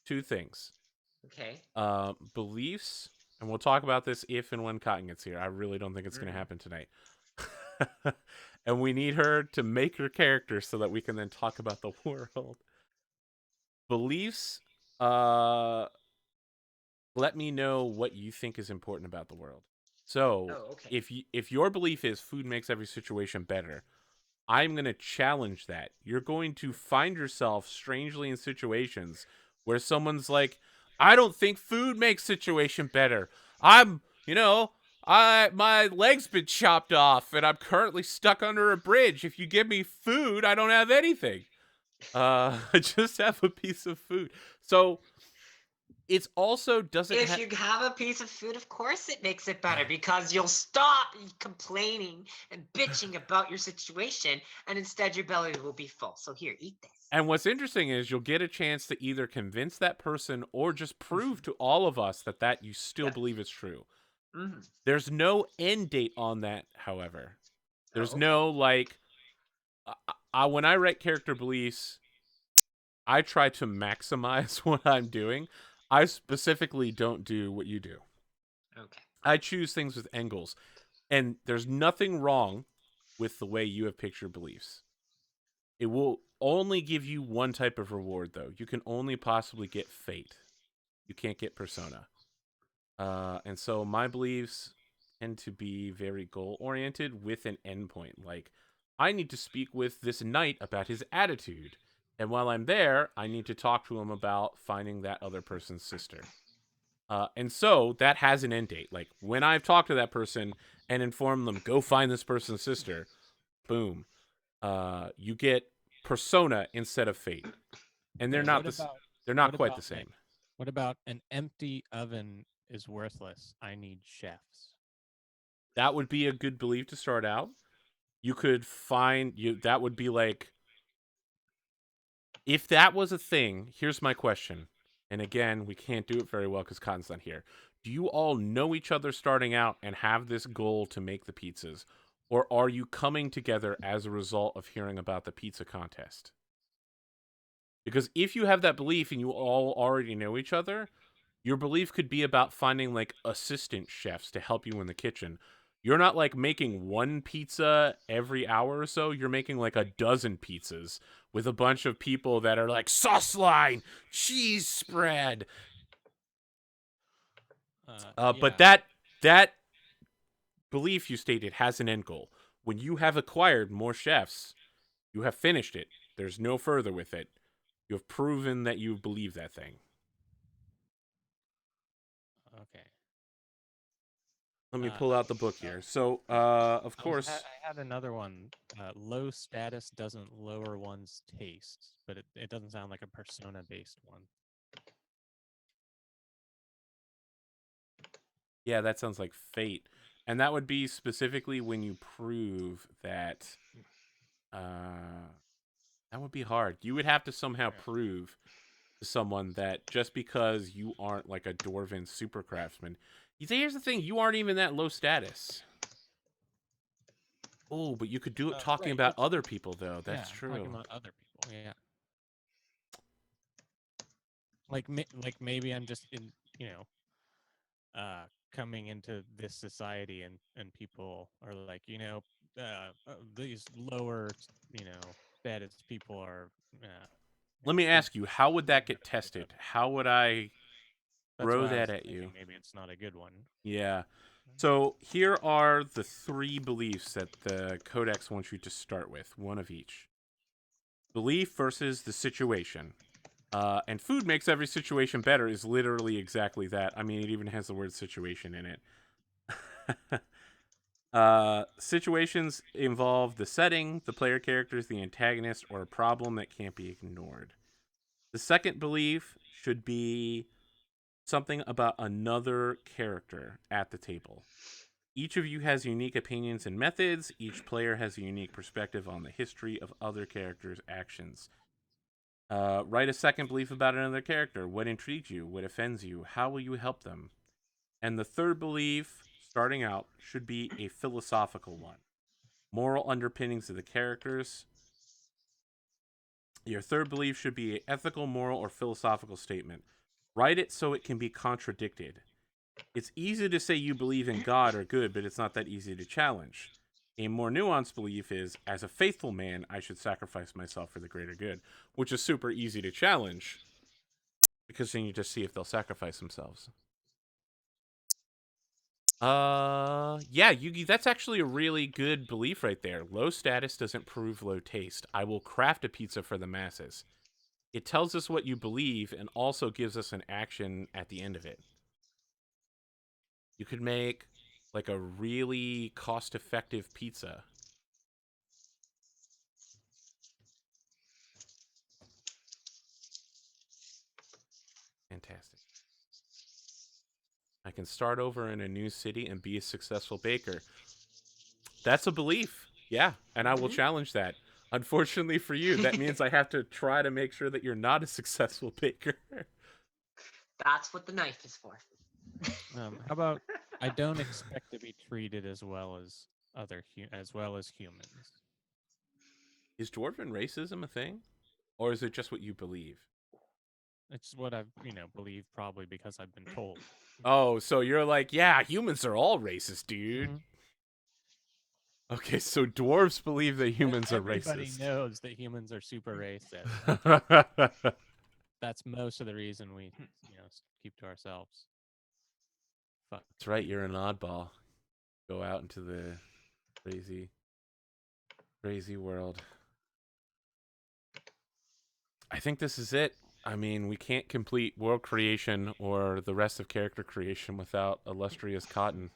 two things. Okay. Beliefs, and we'll talk about this if and when Cotton gets here. I really don't think it's going to happen tonight. And we need her to make her character so that we can then talk about the world. Beliefs, let me know what you think is important about the world. So, okay. if your belief is food makes every situation better, I'm going to challenge that. You're going to find yourself strangely in situations where someone's like, I don't think food makes situation better. My leg's been chopped off and I'm currently stuck under a bridge. If you give me food, I don't have anything. I just have a piece of food. So it's also doesn't If you have a piece of food, of course it makes it better because you'll stop complaining and bitching about your situation, and instead your belly will be full. So here, eat this. And what's interesting is you'll get a chance to either convince that person or just prove to all of us that you still believe it's true. Mm-hmm. There's no end date on that, however. There's okay. no like. When I write character beliefs, I try to maximize what I'm doing. I specifically don't do what you do. Okay. I choose things with angles. And there's nothing wrong with the way you have picked your beliefs. It will only give you one type of reward, though. You can only possibly get fate. You can't get persona. And so my beliefs tend to be very goal oriented with an endpoint. Like, I need to speak with this knight about his attitude. And while I'm there, I need to talk to him about finding that other person's sister. And so that has an end date. Like, when I've talked to that person and informed them, go find this person's sister, boom. You get persona instead of fate. And Okay, they're not what quite the about same. what about an empty oven is worthless? I need chefs. That would be a good belief to start out. You could find you that would be like, if that was a thing, here's my question. And again, we can't do it very well because Cotton's not here. Do you all know each other starting out and have this goal to make the pizzas? Or are you coming together as a result of hearing about the pizza contest? Because if you have that belief and you all already know each other, your belief could be about finding like assistant chefs to help you in the kitchen. You're not like making one pizza every hour or so. You're making like a dozen pizzas with a bunch of people that are like sauce line, cheese spread. But Yeah. that belief you stated has an end goal. When you have acquired more chefs, you have finished it. There's no further with it. You have proven that you believe that thing. Okay. Let me Uh, pull out the book here. So, of course, I had another one. Low status doesn't lower one's taste, but it doesn't sound like a persona based one. yeah, that sounds like fate. And that would be specifically when you prove that. That would be hard. You would have to somehow Yeah. prove to someone that just because you aren't like a dwarven super craftsman, you say, here's the thing, you aren't even that low status. Oh, but you could do it talking Right. about other people, though. Yeah, That's I'm talking true. about other people. Yeah. Like maybe I'm just in, coming into this society and people are like, these lower, status people are, Let me good. ask you, how would that get Like tested? others. How would I That's throw why I that was at thinking you? maybe it's not a good one. Yeah. So here are the 3 beliefs that the Codex wants you to start with, one of each. Belief versus the situation. And food makes every situation better is literally exactly that. I mean, it even has the word situation in it. Situations involve the setting, the player characters, the antagonist, or a problem that can't be ignored. The second belief should be something about another character at the table. Each of you has unique opinions and methods. Each player has a unique perspective on the history of other characters' actions. Write a second belief about another character. What intrigues you? What offends you? How will you help them? And the third belief, starting out, should be a philosophical one. Moral underpinnings of the characters. Your third belief should be an ethical, moral, or philosophical statement. Write it so it can be contradicted. It's easy to say you believe in God or good, but it's not that easy to challenge. A more nuanced belief is, as a faithful man, I should sacrifice myself for the greater good, which is super easy to challenge because then you just see if they'll sacrifice themselves. Yeah, Yugi, that's actually a really good belief right there. Low status doesn't prove low taste. I will craft a pizza for the masses. It tells us what you believe and also gives us an action at the end of it. You could make like a really cost-effective pizza. Fantastic. I can start over in a new city and be a successful baker. That's a belief. Yeah, and I will challenge that. Unfortunately for you, that means I have to try to make sure that you're not a successful baker. That's what the knife is for. How about I don't expect to be treated as well as as well as humans. Is dwarven racism a thing? Or is it just what you believe? It's what I've believed probably because I've been told. Oh, so you're like, yeah, humans are all racist, dude. Mhm. Okay, so dwarves believe that humans are Everybody racist. knows that humans are super racist. That's most of the reason we, keep to ourselves. Fuck. That's right, you're an oddball. Go out into the crazy, crazy world. I think this is it. I mean, we can't complete world creation or the rest of character creation without illustrious Cotton.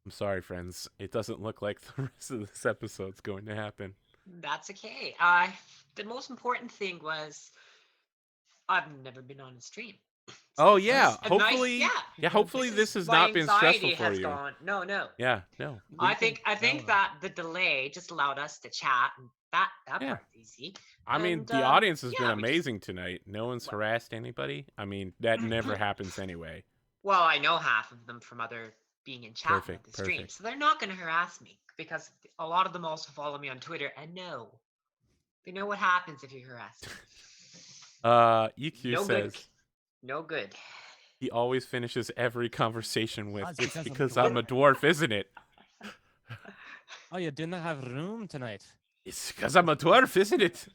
I'm sorry, friends. It doesn't look like the rest of this episode's going to happen. That's okay. The most important thing was I've never been on a stream. So Oh this yeah, is a nice, hopefully, yeah. hopefully This this is has my not been stressful anxiety for has you. gone. No, no. Yeah, no. We I can think tell. that the delay just allowed us to chat, and that Yeah. part's easy. I mean, And the audience has been yeah, we just amazing tonight. No one's Well- harassed anybody. I mean, that never happens anyway. well, I know half of them from other being in chat and Perfect, the stream, perfect. so they're not going to harass me because a lot of them also follow me on Twitter and know they know what happens if you harass me. EQ No good. says No good. he always finishes every conversation with, That's "It's because because I'm I'm a dwarf, isn't it? Oh, you didn't have room tonight. It's because I'm a dwarf, isn't it?"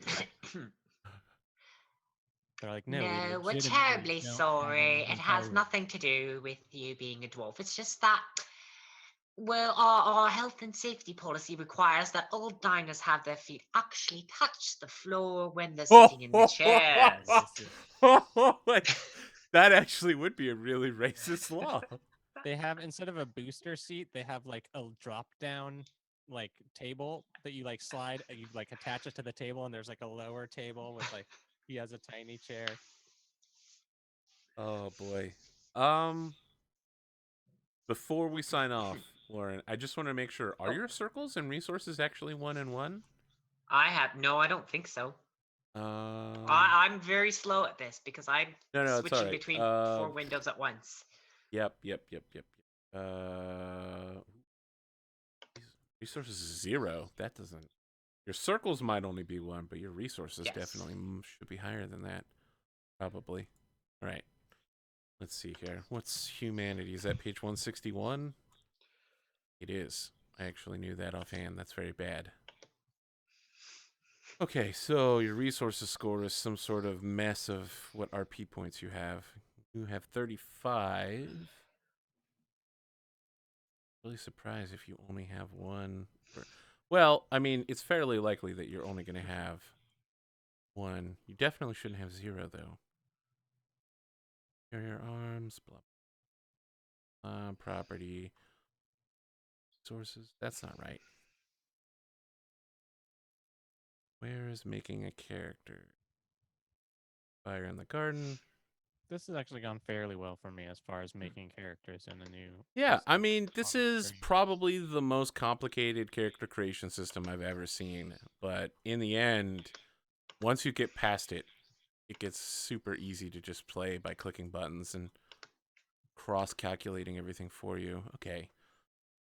They're like, no, we No, we're legitimately terribly don't have sorry. a It hotel has room. nothing to do with you being a dwarf. It's just that, well, our health and safety policy requires that all diners have their feet actually touch the floor when they're sitting in the chairs. That actually would be a really racist law. They have, instead of a booster seat, they have like a drop down like table that you like slide, you like attach it to the table, and there's like a lower table with like he has a tiny chair. Oh boy. Before we sign off, Lauren, I just want to make sure: are Oh, your circles and resources actually 1 and 1? I don't think so. Um, I'm very slow at this because I'm no, it's all switching right. between 4 windows at once. Yep. Uh, resources is 0. That doesn't. Your circles might only be 1, but your resources Yes. definitely should be higher than that. Probably. All right. Let's see here. What's humanity? Is that page 161? It is. I actually knew that offhand. That's very bad. Okay, so your resources score is some sort of mess of what RP points you have. You have 35. Really surprised if you only have 1. Well, I mean, it's fairly likely that you're only going to have 1. You definitely shouldn't have 0, though. Carrier arms, blah. Property. Sources. That's not right. Where is making a character? Fire in the garden. This has actually gone fairly well for me as far as making characters in the new. Yeah, I system mean, this on is stream. probably the most complicated character creation system I've ever seen. But in the end, once you get past it, it gets super easy to just play by clicking buttons and cross-calculating everything for you. Okay.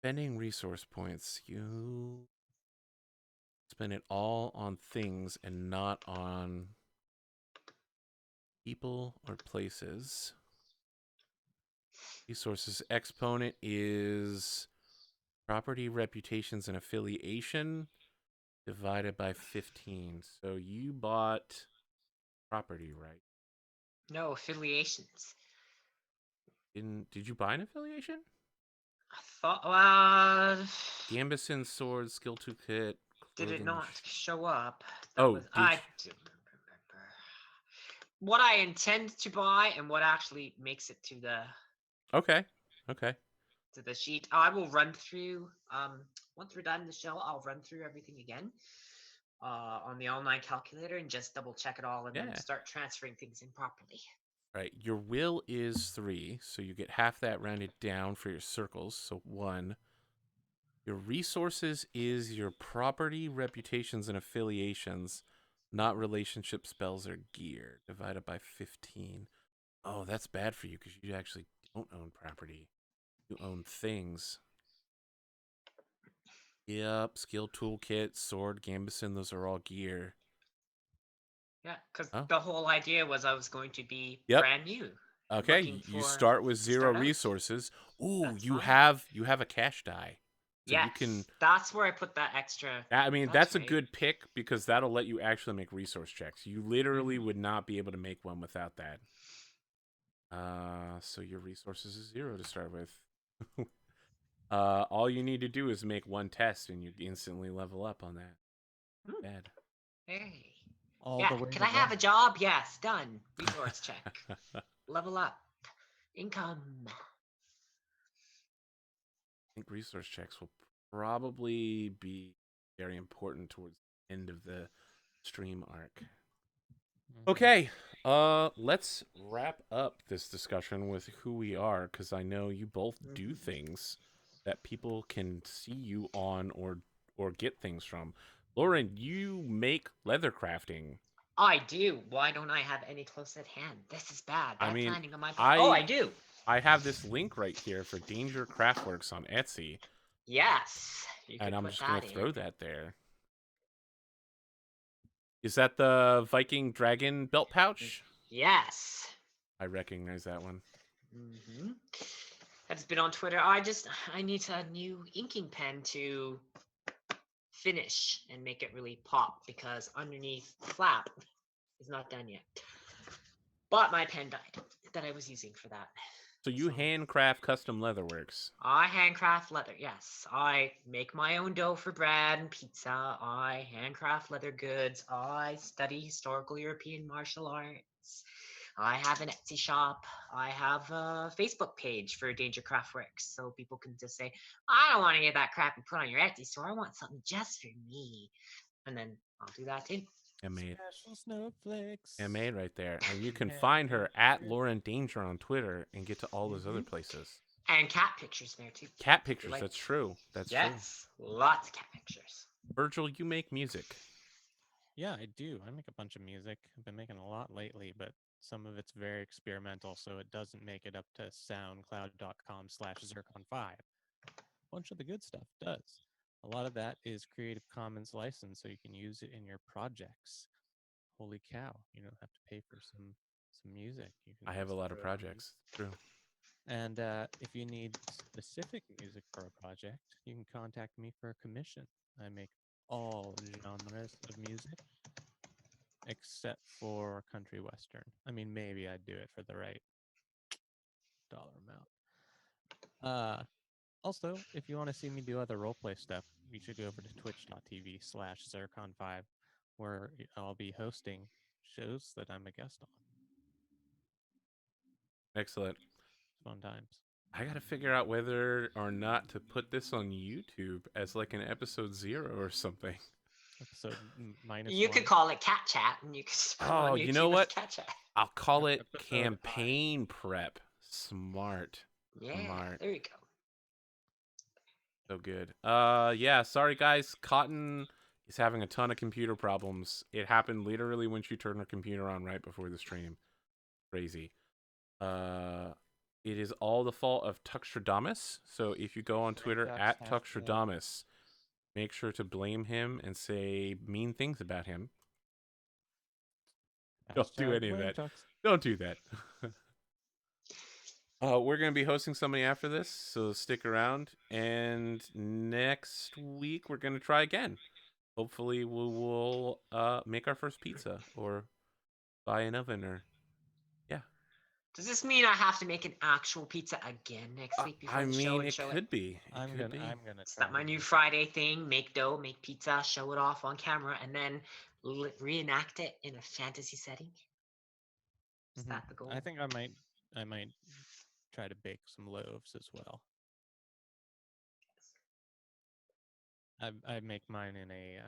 Spending resource points. You spend it all on things and not on people or places. Resources exponent is property, reputations, and affiliation divided by 15. So you bought property, right? No affiliations. Did you buy an affiliation? I thought, Gambison sword, skill toolkit, did it clothing. not show up? Oh, Was did I you? don't remember what I intend to buy and what actually makes it to Okay. the sheet. I will run through. Once we're done the show, I'll run through everything again on the online calculator and just double check it all and then Yeah. start transferring things in properly. Right. Your will is 3, so you get half that rounded down for your circles, so 1. Your resources is your property, reputations, and affiliations, not relationship spells or gear, divided by 15. Oh, that's bad for you because you actually don't own property. You own things. Yep, skill toolkit, sword, gambeson, those are all gear. Yeah, because Oh. the whole idea was I was going to be Yep. brand new. Okay, looking you for- start with to 0 start out. resources. Ooh, That's you fine. have a cash die. So yes, you can. that's where I put that extra. I mean, That's that's a right. good pick because that'll let you actually make resource checks. You literally Mhm. would not be able to make one without that. So your resources is 0 to start with. All you need to do is make one test and you instantly level up on that. Hmm. Bad. Hey. All Yeah, the way can to I have a one. job? Yes, done. Resource check. Level up. Income. I think resource checks will probably be very important towards the end of the stream arc. Mhm. Okay, let's wrap up this discussion with who we are, because I know you both do things that people can see you on or get things from. Lauren, you make leather crafting. I do. Why don't I have any close at hand? This is bad. I Bad mean, planning on my part. Oh, I do. I have this link right here for Danger Craftworks on Etsy, Yes, you and could I'm put just gonna that throw in. that there. Is that the Viking dragon belt pouch? Yes. I recognize that one. Mm-hmm. That's been on Twitter. I need a new inking pen to finish and make it really pop because underneath the flap is not done yet. But my pen died that I was using for that. So you So handcraft custom leatherworks. I handcraft leather. Yes, I make my own dough for bread and pizza. I handcraft leather goods. I study historical European martial arts. I have an Etsy shop. I have a Facebook page for Danger Craftworks, so people can just say, "I don't want to get that crap you put on your Etsy store. I want something just for me," and then I'll do that too. M8. Special snowflakes. M8 right there. And you can find her Handmade at shirts. Lauren Danger on Twitter and get to all those other places. And cat pictures there too. Cat If you pictures, like. that's true. That's true. Yes, lots of cat pictures. Virgil, you make music. Yeah, I do. I make a bunch of music. I've been making a lot lately, but some of it's very experimental, so it doesn't make it up to soundcloud.com/zircon5. A bunch of the good stuff does. A lot of that is Creative Commons license, so you can use it in your projects. Holy cow! You don't have to pay for some music. You can I have a just lot of throw it on. projects. True. And if you need specific music for a project, you can contact me for a commission. I make all genres of music except for country western. I mean, maybe I'd do it for the right dollar amount. Also, if you want to see me do other roleplay stuff, you should go over to twitch.tv/zircon5, where I'll be hosting shows that I'm a guest on. Excellent. Fun times. I gotta figure out whether or not to put this on YouTube as like an episode 0 or something. Episode minus You one. could call it cat chat, and you could just put it Oh, on you YouTube know as what? cat chat. I'll call it Episode I. campaign prep. Smart. Yeah, Smart. there you go. So good. Yeah, sorry guys. Cotton is having a ton of computer problems. It happened literally when she turned her computer on right before the stream. Crazy. It is all the fault of Tuxtradamus. So if you go on Twitter at Tuxtradamus, make sure to blame him and say mean things about him. Don't do any of that. Don't do that. We're going to be hosting somebody after this, so stick around. And next week, we're going to try again. Hopefully, we will make our first pizza or buy an oven or, yeah. Does this mean I have to make an actual pizza again next week before I the show mean, and it show could it? be. I'm gonna Is try that my to new make it. Friday thing? Make dough, make pizza, show it off on camera, and then reenact it in a fantasy setting? Is that the goal? I think I might try to bake some loaves as well. I make mine in a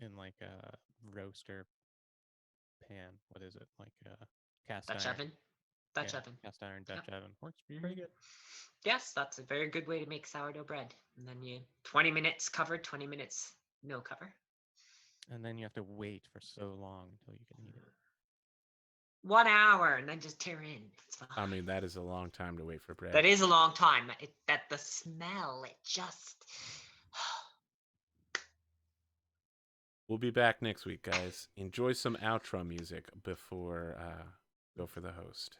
in like a roaster pan. What is it? Like a cast Dutch iron. oven? Dutch Yeah, oven. cast iron Dutch Yep. oven works pretty good. Yes, that's a very good way to make sourdough bread. And then you 20 minutes covered, 20 minutes no cover. And then you have to wait for so long until you can eat it. 1 hour and then just tear in. It's fine. I mean, that is a long time to wait for bread. That is a long time. That the smell, it just. We'll be back next week, guys. Enjoy some outro music before go for the host.